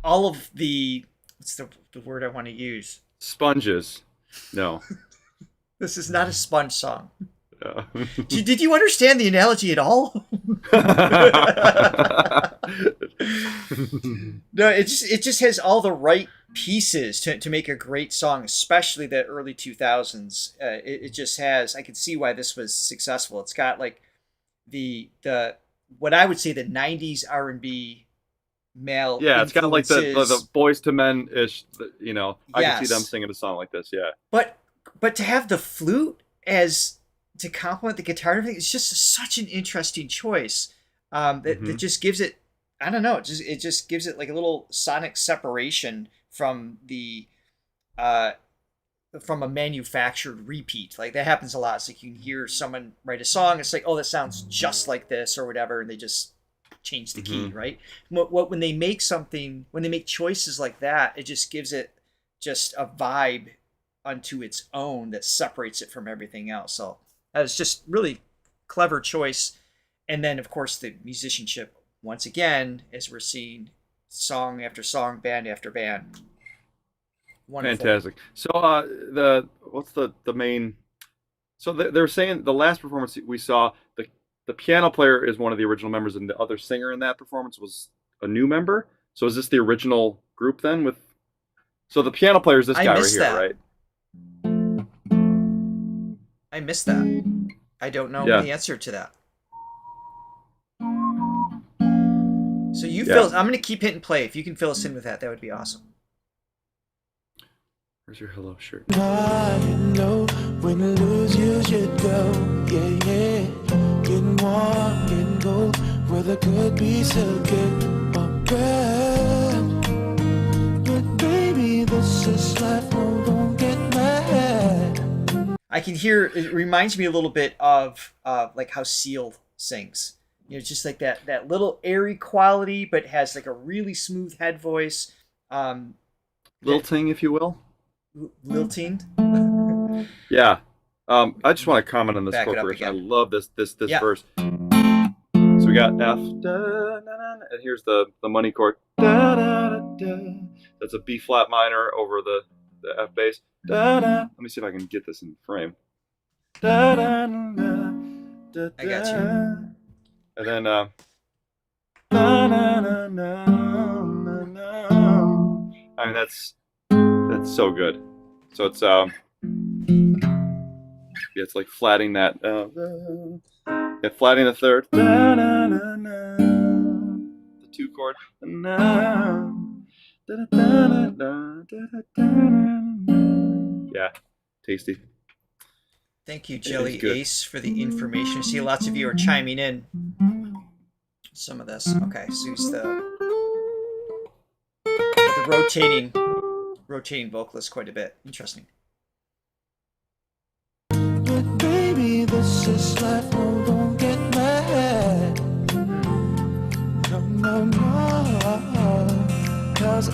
of the. What's the word I want to use? Sponges. No. This is not a sponge song. Yeah. Did you understand the analogy at all? No, it just has all the right pieces to make a great song, especially the early 2000s. It just has. I can see why this was successful. It's got like the what I would say the 90s R&B male. Yeah, it's kind of like the influences. Boys to Men ish. You know, I can see Yes. them singing a song like this. Yeah. But to have the flute as to complement the guitar and everything. It's just such an interesting choice. That just gives it, I don't know, it just gives it like a little sonic separation from the from a manufactured repeat. Like that happens a lot. It's like you can hear someone write a song, it's like, oh, that sounds just like this or whatever, and they just change the key, right? When they make choices like that, it just gives it just a vibe unto its own that separates it from everything else. So that was just really clever choice. And then of course the musicianship, once again, as we're seeing song after song, band after band. Wonderful. Fantastic. So what's the main? So they're saying the last performance we saw, the piano player is one of the original members, and the other singer in that performance was a new member. So is this the original group then? So the piano player is this guy right here, right? I missed that. I don't know the answer to that. So you fill. I'm gonna keep hitting play. If you can fill us in with that, that would be awesome. Where's your hello shirt? When you lose, you should go. Yeah, yeah. Getting warm, getting cold. Where there could be so good or bad. But baby, this is life. No, don't get mad. I can hear. It reminds me a little bit of like how Seal sings. You know, just like that little airy quality, but has like a really smooth head voice. Lilting, if you will. Lilting. Yeah. I just want to comment on this chorus. I love this verse. So we got F, and here's the money chord. That's a B flat minor over the F bass. Let me see if I can get this in frame. I got you. And then I mean that's so good. So it's it's like flatting that flatting the third, the 2 chord, yeah, tasty. Thank you, Jelly Ace, for the information. I see lots of you are chiming in some of this. Okay, so he's the rotating vocalist quite a bit. Interesting. But baby, this is life. No, don't get mad. No. 'Cause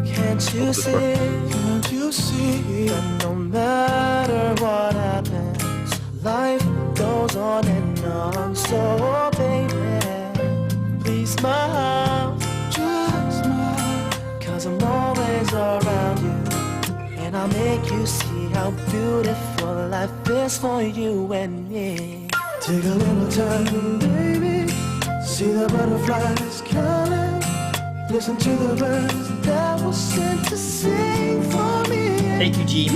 can't you see that no matter what happens, life goes on and on. So baby, please smile, just smile, 'cause I'm always around you, and I'll make you see how beautiful life is for you and me. Take a little time, baby, see the butterflies calling, listen to the birds that were sent to sing for me. Thank you, Gene.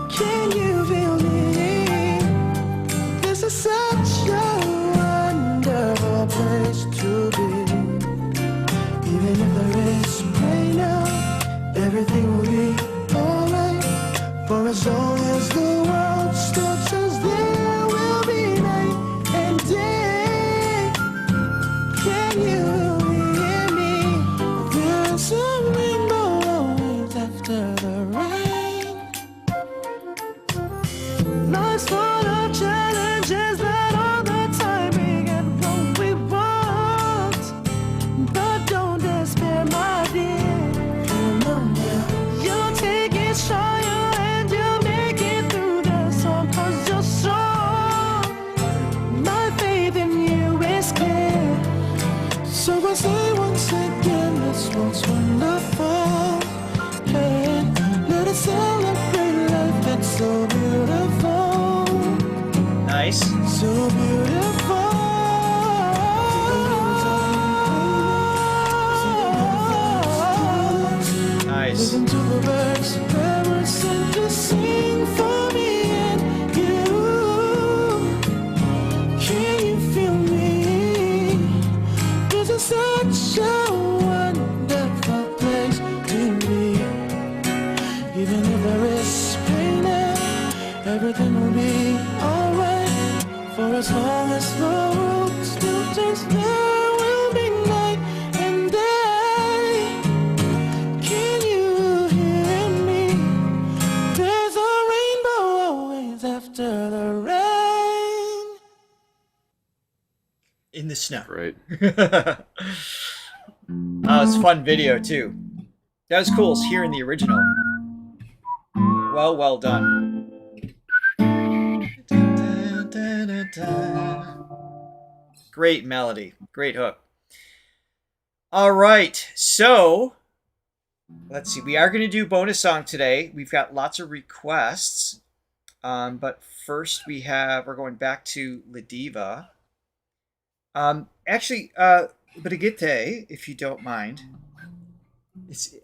Can you feel me? This is such a wonderful place to be. Even if there is rain now, everything will be alright. For as long as the world still turns, there will be night and day. Can you hear me? There's a rainbow always after the rain. Life's full of challenges that all the time we get what we want. But don't despair, my dear. You'll take it stronger and you'll make it through the storm, 'cause you're strong. My faith in you is clear. So I say once again, this one's wonderful. Hey, let us celebrate life, it's so beautiful. Nice. So beautiful. Nice. Listen to the birds that were sent to sing for me and you. Can you feel me? This is such a wonderful place to be. Even if there is pain everything will be alright. For as long as the world still turns, there will be night and day. Can you hear me? There's a rainbow always after the rain. In the snow. Right. Oh, it's a fun video too. That was cool. It's hearing the original. Well done. Great melody. Great hook. All right. So, let's see. We are going to do bonus song today. We've got lots of requests. But first we're going back to La Diva. Actually, Brigitte, if you don't mind.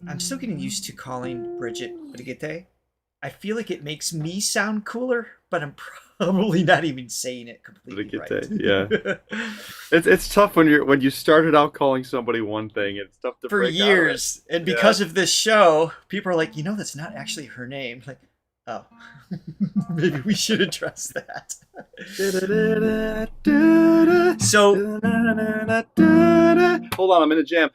I'm still getting used to calling Bridget Brigitte. I feel like it makes me sound cooler, but I'm probably not even saying it completely right. Yeah. It's tough when you started out calling somebody one thing. It's tough to for break years, and because of this show, people are like, that's not actually her name. Like, oh, maybe we should address that. So, hold on, I'm in a jam.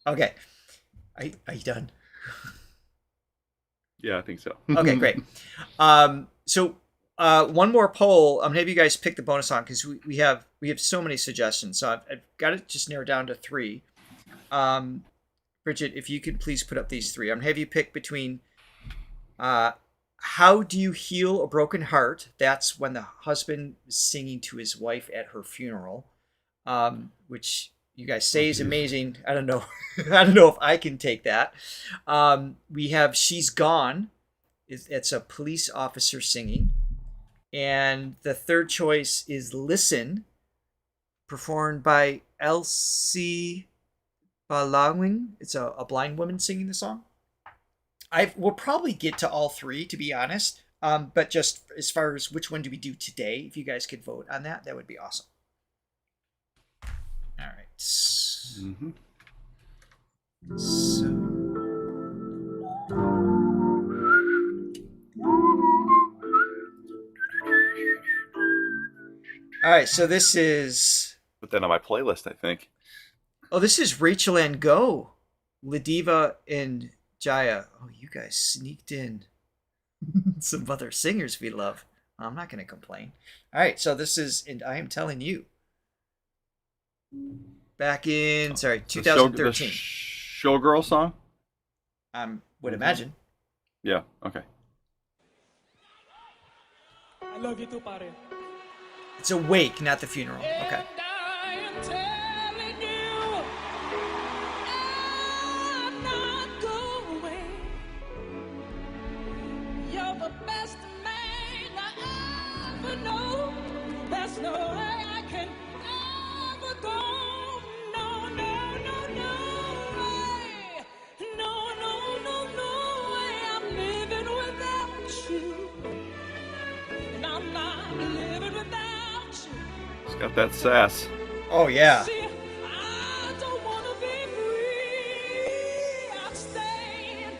okay, are you done? Yeah, I think so. Okay, great. So one more poll. I'm gonna have you guys pick the bonus song because we have so many suggestions. So I've got it just narrowed down to 3. Bridget, if you could please put up these 3. I'm gonna have you pick between how do you heal a broken heart? That's when the husband is singing to his wife at her funeral, which you guys say is amazing. I don't know. I don't know if I can take that. We have She's Gone. It's a police officer singing. And the third choice is Listen, performed by Elsie Balawing. It's a blind woman singing the song. We'll probably get to all 3, to be honest. But just as far as which one do we do today, if you guys could vote on that, that would be awesome. All right. Mm-hmm. So. All right. So this is. Put that on my playlist, I think. Oh, this is Rachel and Go, La Diva and Jaya. Oh, you guys sneaked in some other singers we love. I'm not going to complain. All right. So this is, and I am telling you. Back in 2013. The Showgirl song? Would imagine. Yeah, okay. I love you too, pare. It's a wake, not the funeral. Okay. And I am telling you, I'm not going. You're the best man I ever know. There's no way I can ever go. No, no, no, no way. No, no, no, no way. I'm living without you. And I'm not living without you. It's got that sass. Oh, yeah. See, I don't wanna be free. I'm staying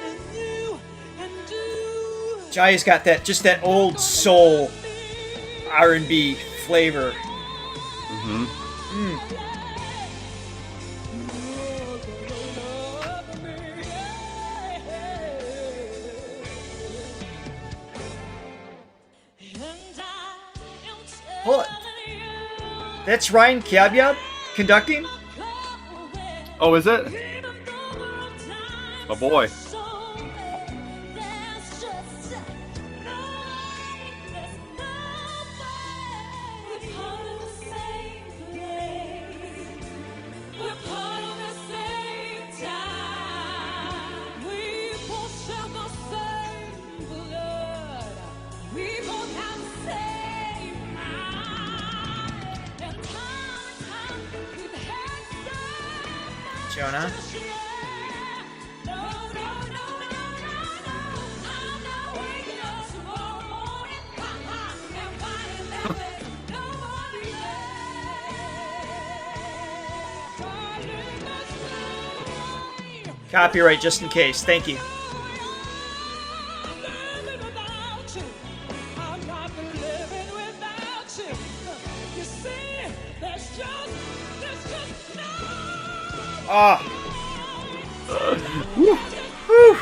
in you and you. Jaya's got that old soul R&B flavor. Mm-hmm. Hold on. That's Ryan Cabyab conducting? Oh, is it? My boy. Jonah? Copyright, just in case. Thank you. Ah. Woo. Woo.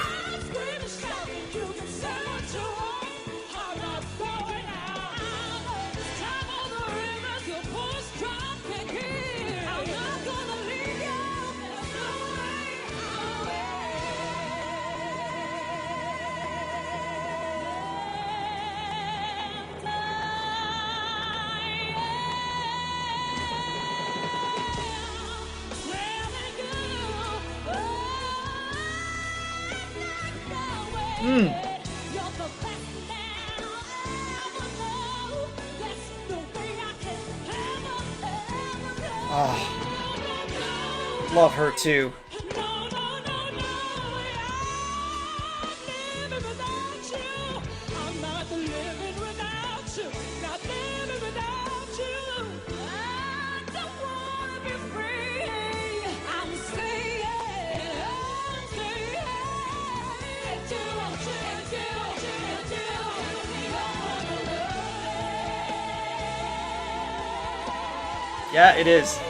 Oh, love her too. Yeah, it is.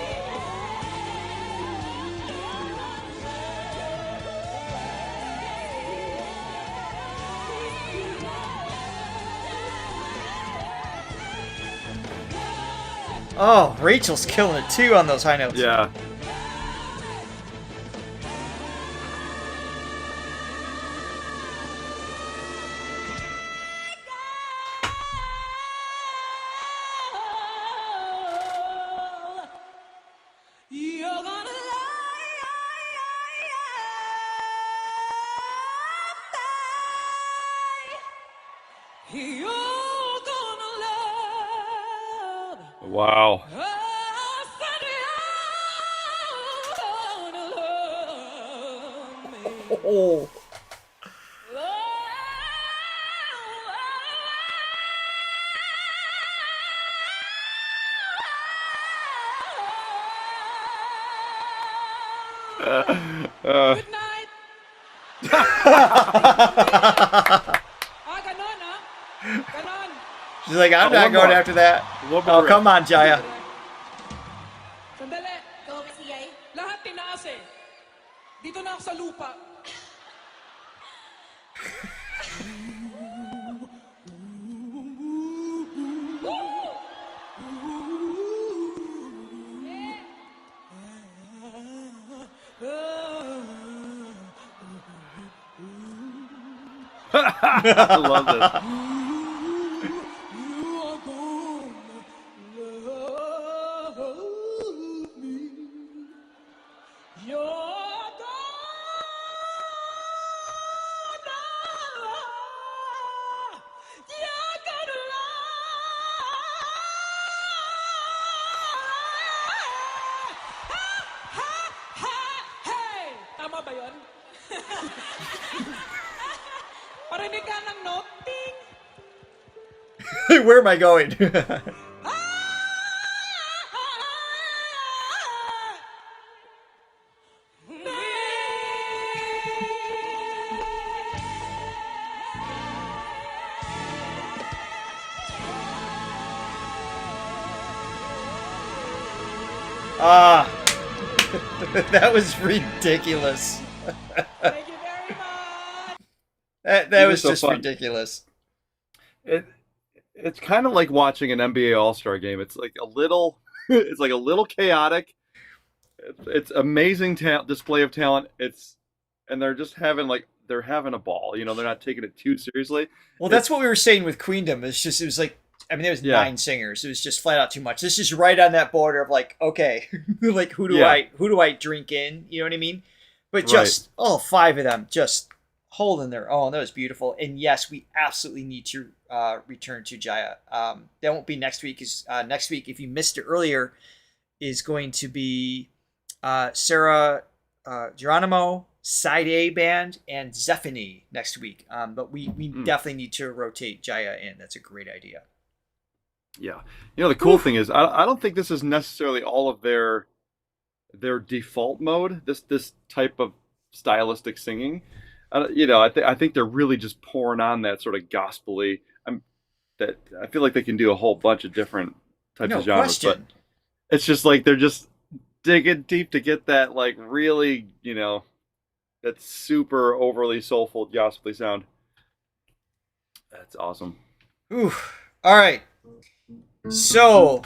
Oh, Rachel's killing it too on those high notes. Yeah. Wow. Oh. Good night. Ganon, ha? Ganon. She's like, I'm not one going more. after that. One more Oh, riff. come on, Jaya. Sandali. Lahat tinaas eh. Dito na ako sa lupa. I love this. Tama ba yun? Parinig ka ng note, ting! Where am I going? Ah, that was ridiculous. Thank you very much! That was so just fun. ridiculous. It's kind of like watching an NBA All-Star game. It's like a little chaotic. It's amazing display of talent. And they're just having a ball. You know, they're not taking it too seriously. Well, that's what we were saying with Queendom. It was like, I mean, there was 9 singers. It was just flat out too much. This is right on that border of like, okay, like who do I drink in? You know what I mean? But just all 5 of them just holding their own. That was beautiful. And yes, we absolutely need to return to Jaya. That won't be next week. Next week, if you missed it earlier, is going to be Sarah Geronimo, Side A Band, and Zephany next week. But we definitely need to rotate Jaya in. That's a great idea. Yeah. You know, the cool thing is, I don't think this is necessarily all of their default mode. This type of stylistic singing. I think they're really just pouring on that sort of gospel-y. I feel like they can do a whole bunch of different types No of genres, question. but it's just like they're just digging deep to get that like really, that super overly soulful gospel-y sound. That's awesome. Ooh. All right. So,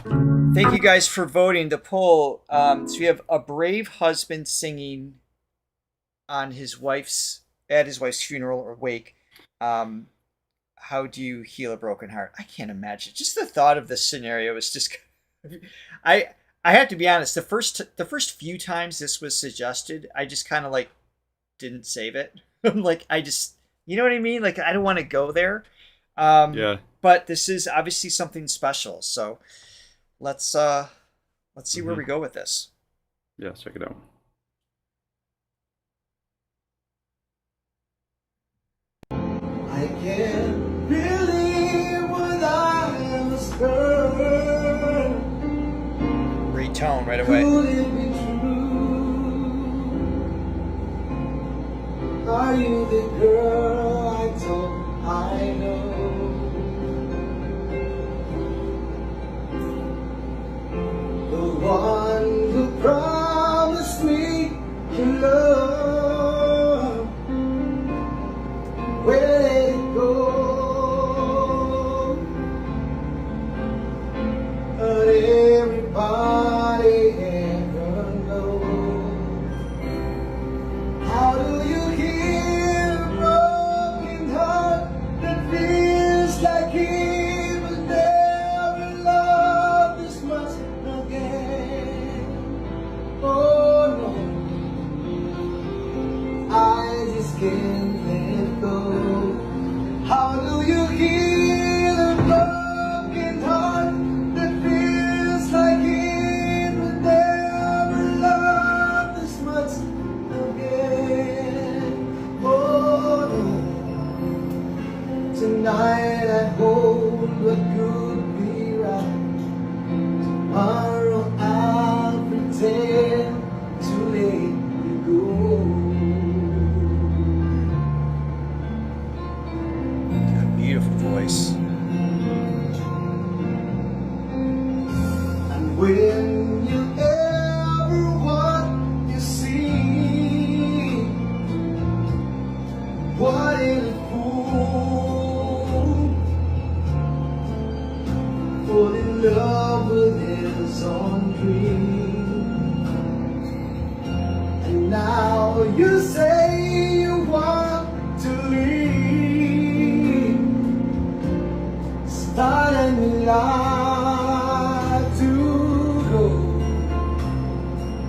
thank you guys for voting. The poll. So we have a brave husband singing on his wife's funeral or wake. How do you heal a broken heart? I can't imagine. Just the thought of this scenario is just. I have to be honest. The first few times this was suggested, I just kind of like didn't save it. Like I just, you know what I mean? Like I don't want to go there. Yeah. But this is obviously something special. So let's see where we go with this. Yeah, check it out. I can't believe what I was heard. Great tone right away. Could it be true? Are you the girl I thought I know? The one who promised me love. Where did it go? But everybody ever knows. How do you heal a broken heart that feels like he will never love this much again? Oh no, I just can't let go. How do you heal a broken heart that feels like it would never love this much again? Oh no, tonight I hold what could be right. Tomorrow I'll pretend to let you go. Beautiful voice. And when you ever want to see what in a fool fall in love with his own dream. And now you say you want to leave, start a new life to go.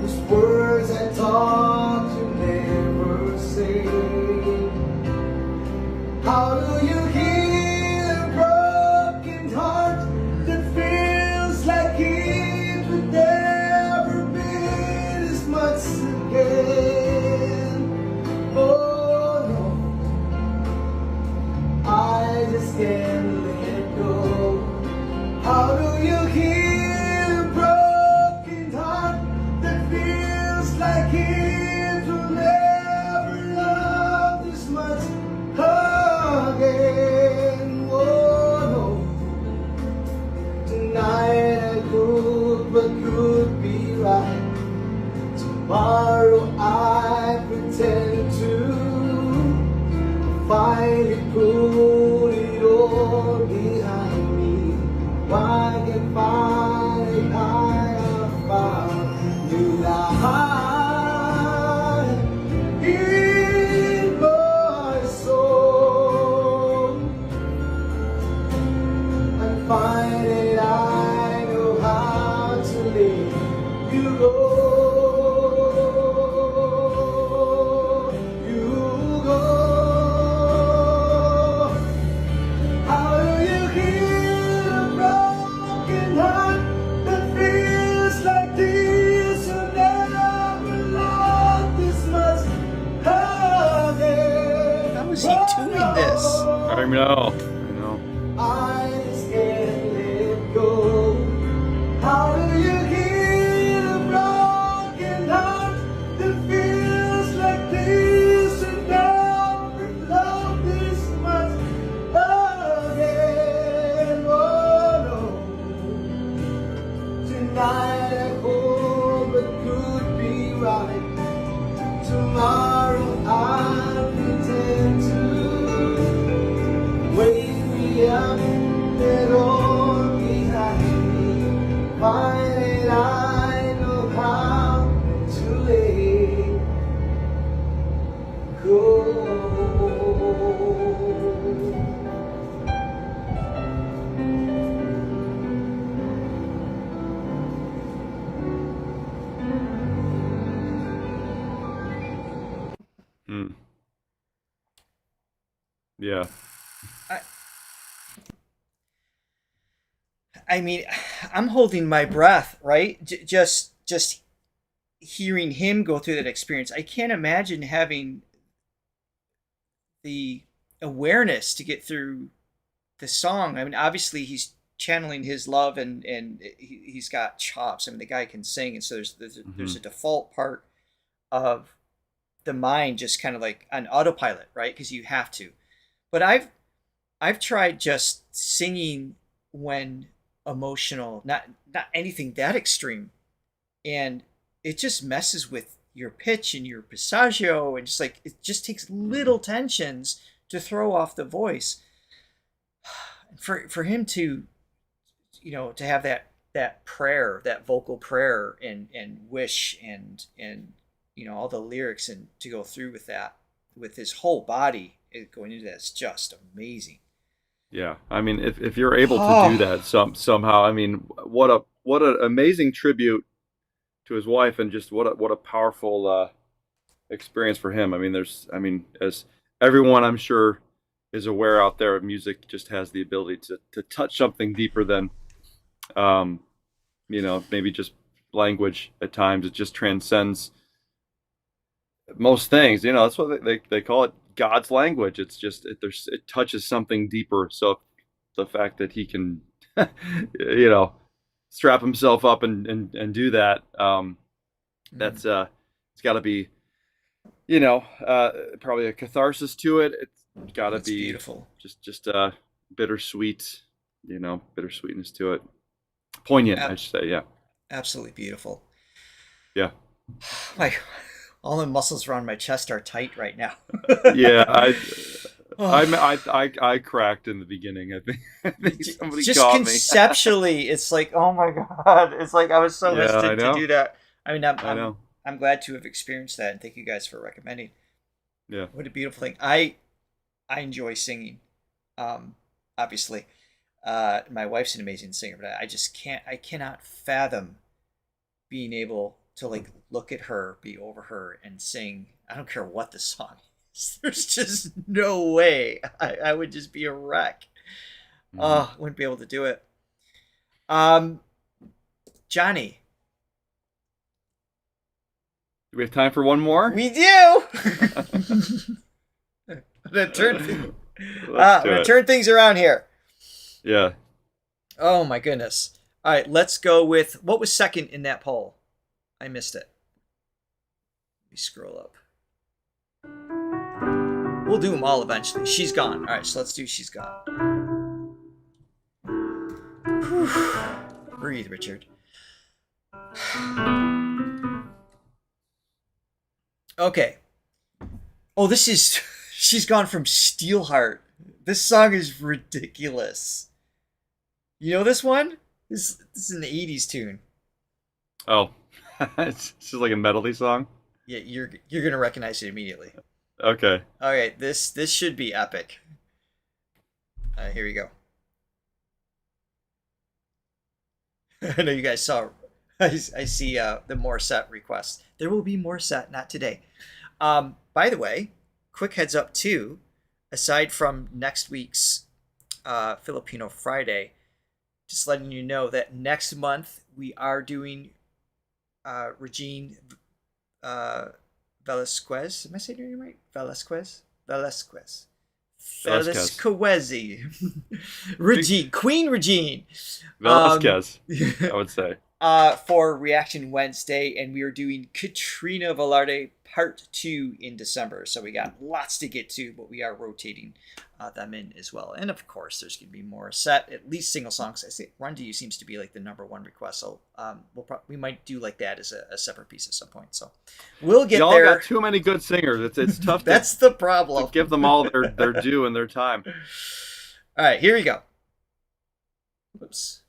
Those words I thought you never say. How do you heal a broken heart that feels like it would never be this much again? Oh no, I just can't let go. How do you heal a broken heart that feels like it will never love this much again? Oh no, tonight I could but could be right. Tomorrow I pretend to finally put it all behind me. Why get finally I have found new life in my soul. And finally I know how to let you go. How do you heal a broken heart that feels like this will never love this much again? How is he doing this? I know. I just can't let go. How do you heal a broken Mm. Yeah. I mean, I'm holding my breath, right? Just hearing him go through that experience. I can't imagine having the awareness to get through the song. I mean, obviously he's channeling his love, and he's got chops. I mean, the guy can sing, and so there's a default part of the mind just kind of like on autopilot, right? Because you have to. But I've tried just singing when emotional, not anything that extreme, and it just messes with your pitch and your passaggio, and just like it just takes little tensions to throw off the voice. For him to, to have that prayer, that vocal prayer, and wish, and all the lyrics, and to go through with that with his whole body going into that, it's just amazing. Yeah, I mean, if you're able to do that somehow, I mean, what an amazing tribute to his wife, and just what a powerful experience for him. I mean, as everyone I'm sure is aware out there, music just has the ability to touch something deeper than, maybe just language at times. It just transcends most things. That's what they call it, God's language. It's just it touches something deeper. So the fact that he can, strap himself up and do that, that's it's got to be, probably a catharsis to it. It's got to be beautiful. Just bittersweet, bittersweetness to it. Poignant, I should say. Yeah. Absolutely beautiful. Yeah. All the muscles around my chest are tight right now. Yeah, I cracked in the beginning. I think somebody just caught conceptually, it's like, oh my god, it's like I was so hesitant to do that. I mean, I'm glad to have experienced that, and thank you guys for recommending. Yeah, what a beautiful thing. I enjoy singing. Obviously, my wife's an amazing singer, but I cannot fathom being able to like look at her, be over her, and sing. I don't care what the song is. There's just no way. I would just be a wreck. I wouldn't be able to do it. Johnny. Do we have time for one more? We do. I'm gonna turn things around here. Yeah. Oh my goodness. All right, let's go with what was second in that poll. I missed it. Let me scroll up. We'll do them all eventually. She's Gone. All right, so let's do She's Gone. Whew. Breathe, Richard. Okay. Oh, this is She's Gone from Steelheart. This song is ridiculous. You know this one? This is an 80s tune. Oh. It's just like a medley song? Yeah, you're gonna recognize it immediately. Okay. All right, this should be epic. Here we go. I know you guys saw. I see the more set request. There will be more set, not today. By the way, quick heads up too. Aside from next week's Filipino Friday, just letting you know that next month we are doing Regine Velasquez. Am I saying your name right? Velasquez. Regine, Queen Regine. Velasquez, I would say. For Reaction Wednesday, and we are doing Katrina Velarde Part 2 in December. So we got lots to get to, but we are rotating them in as well. And of course, there's going to be more set, at least single songs. I say Run to You seems to be like the number one request. So we might do like that as a separate piece at some point. So we'll get Y'all there. got too many good singers. It's tough. That's the problem. To give them all their due and their time. All right, here we go. Whoops.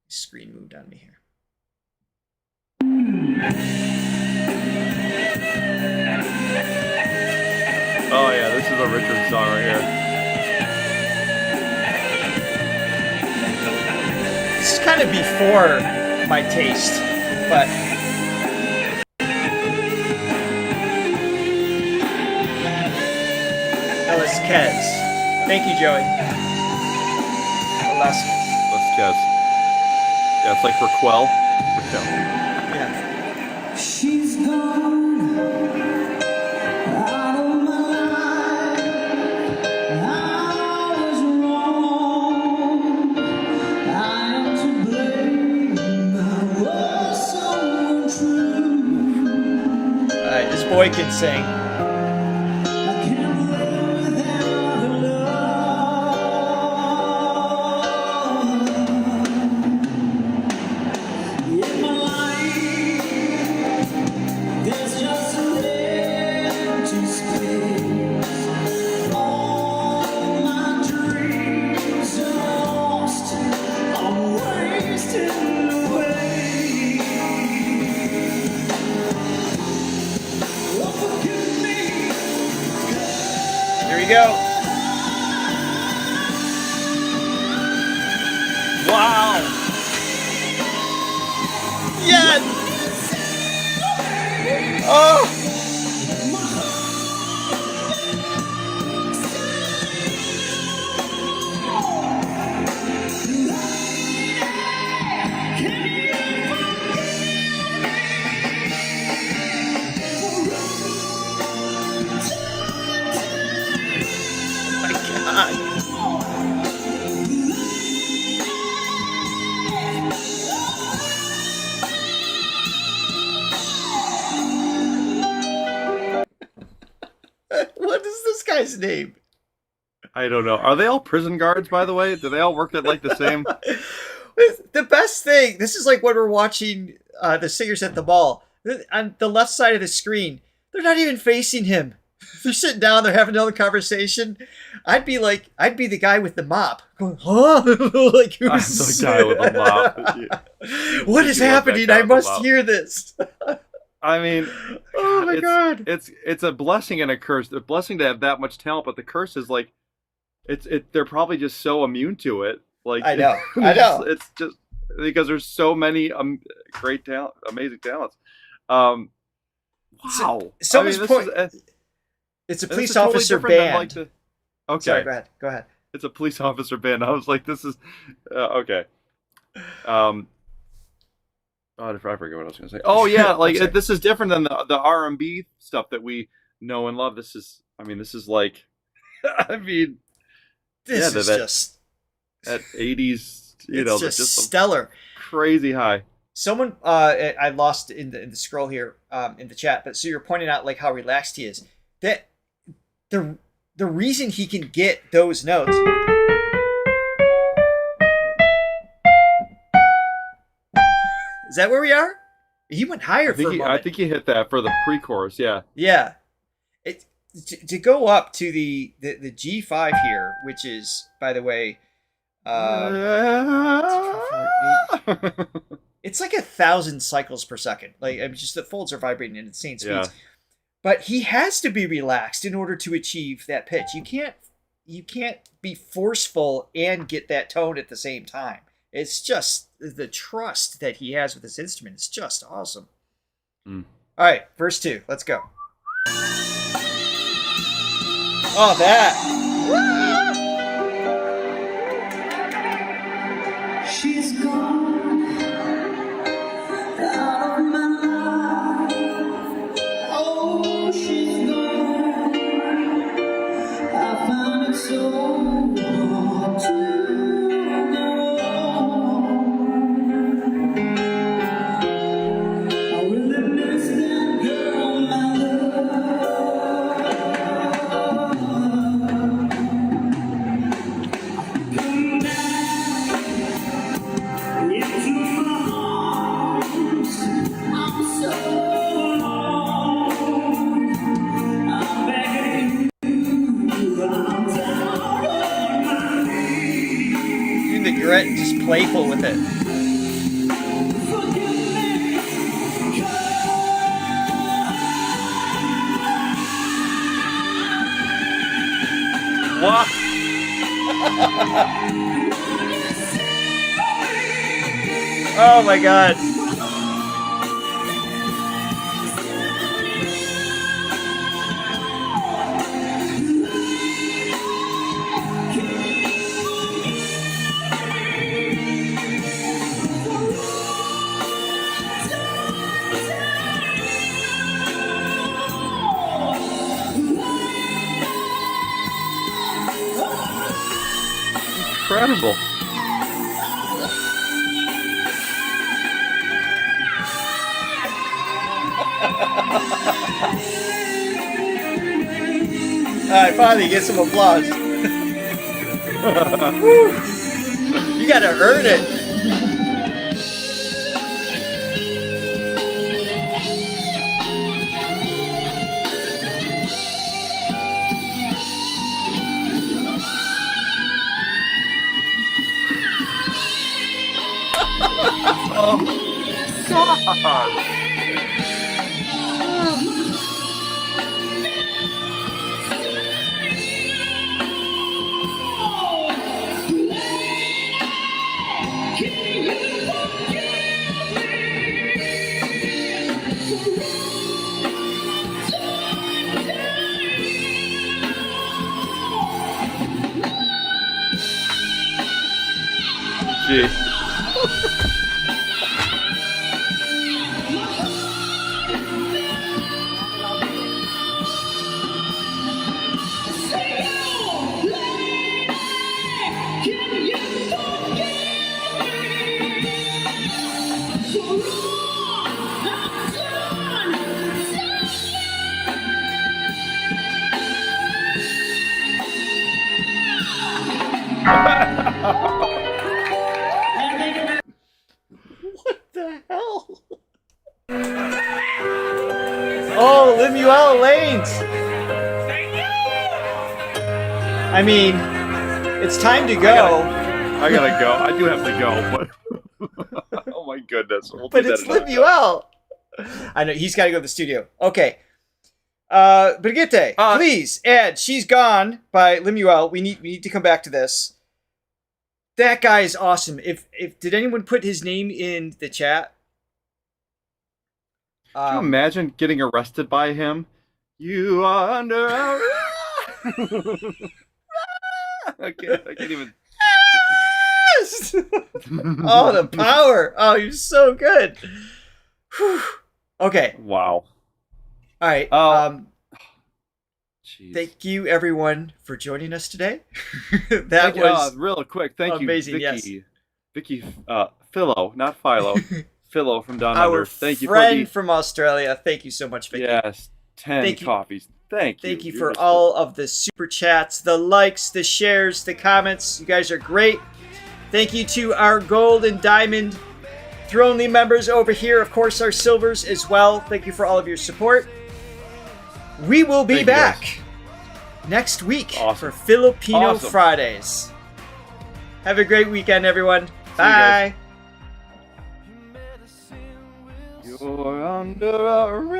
Screen moved on me here. Oh yeah, this is a Richard song right here. This is kind of before my taste, but Kez. Thank you, Joey. Les. Kez. Yeah, it's like Raquel. Yeah. She's gone out of my life. I was wrong. I am to blame. I was so untrue. All right, this boy can sing. I can't live without her love. In my life, there's just an empty space. All my dreams are lost. I'm wasting away. Oh, forgive me. Here we go. Wow. Yes. Oh. My God. What is this guy's name? I don't know. Are they all prison guards, by the way? Do they all work at like the same? The best thing, this is like when we're watching the singers at the ball. On the left side of the screen, they're not even facing him. They're sitting down, they're having another conversation. I'd be the guy with the mop. Going, huh? Like, I'm the guy with the mop. What is You want that happening? guy I with the must mop. hear this. I mean, Oh my God. It's a blessing and a curse. The blessing to have that much talent, but the curse is like, they're probably just so immune to it. Like I know. It's just because there's so many great talent, amazing talents. Wow. Someone's point. It's a police officer band. Okay. Sorry, go ahead. It's a police officer band. I was like, this is okay. Oh, I forget what I was going to say. Oh yeah, like this is different than the R&B stuff that we know and love. This is like, I mean, This is just that 80s, it's just stellar, crazy high. Someone I lost in the scroll here in the chat, but so you're pointing out like how relaxed he is. That the reason he can get those notes. Is that where we are? He went higher for a moment. I think he hit that for the pre-chorus. Yeah. Yeah. To go up to the G5 here, which is, by the way, it's like 1,000 cycles per second. Like, I mean, just the folds are vibrating at insane speeds. Yeah. But he has to be relaxed in order to achieve that pitch. You can't be forceful and get that tone at the same time. It's just the trust that he has with this instrument. It's just awesome. All right, verse 2. Let's go. Oh, that. She's gone out of my life. Oh, she's gone. I found it so hard to go on. I really miss that girl, my love. Come back into my arms. I'm so alone. I'm begging you, I'm down on my knees. Even the grit, just playful with it. Forgive me, What? Oh my God. incredible. Alright, finally get some applause. You gotta earn it. Gee. What the hell? Oh, Lemuel Lanes! I mean, it's time to go. I gotta go. I do have to go, but oh my goodness. We'll But do that it's another time. Lemuel. I know he's got to go to the studio. Okay. Brigitte, please add "She's Gone" by Lemuel. We need to come back to this. That guy is awesome. If did anyone put his name in the chat? Can you imagine getting arrested by him? You are under our... I can't even... Yes! Oh, the power! Oh, you're so good. Whew. Okay. Wow. All right. Jeez. Thank you, everyone, for joining us today. That was real quick. Thank amazing, you, Vicky. yes. Vicky, Philo, not Philo. Philo from Down our Under. Thank you friend from Australia. Thank you so much, Vicky. Yes, 10 Thank you. coffees. Thank you. Thank you You're for just all of the super chats, the likes, the shares, the comments. You guys are great. Thank you to our gold and diamond Thronely members over here. Of course, our silvers as well. Thank you for all of your support. We will be Thank you, back guys. next week Awesome. for Filipino Awesome. Fridays. Have a great weekend, everyone. you guys. Bye. You're under a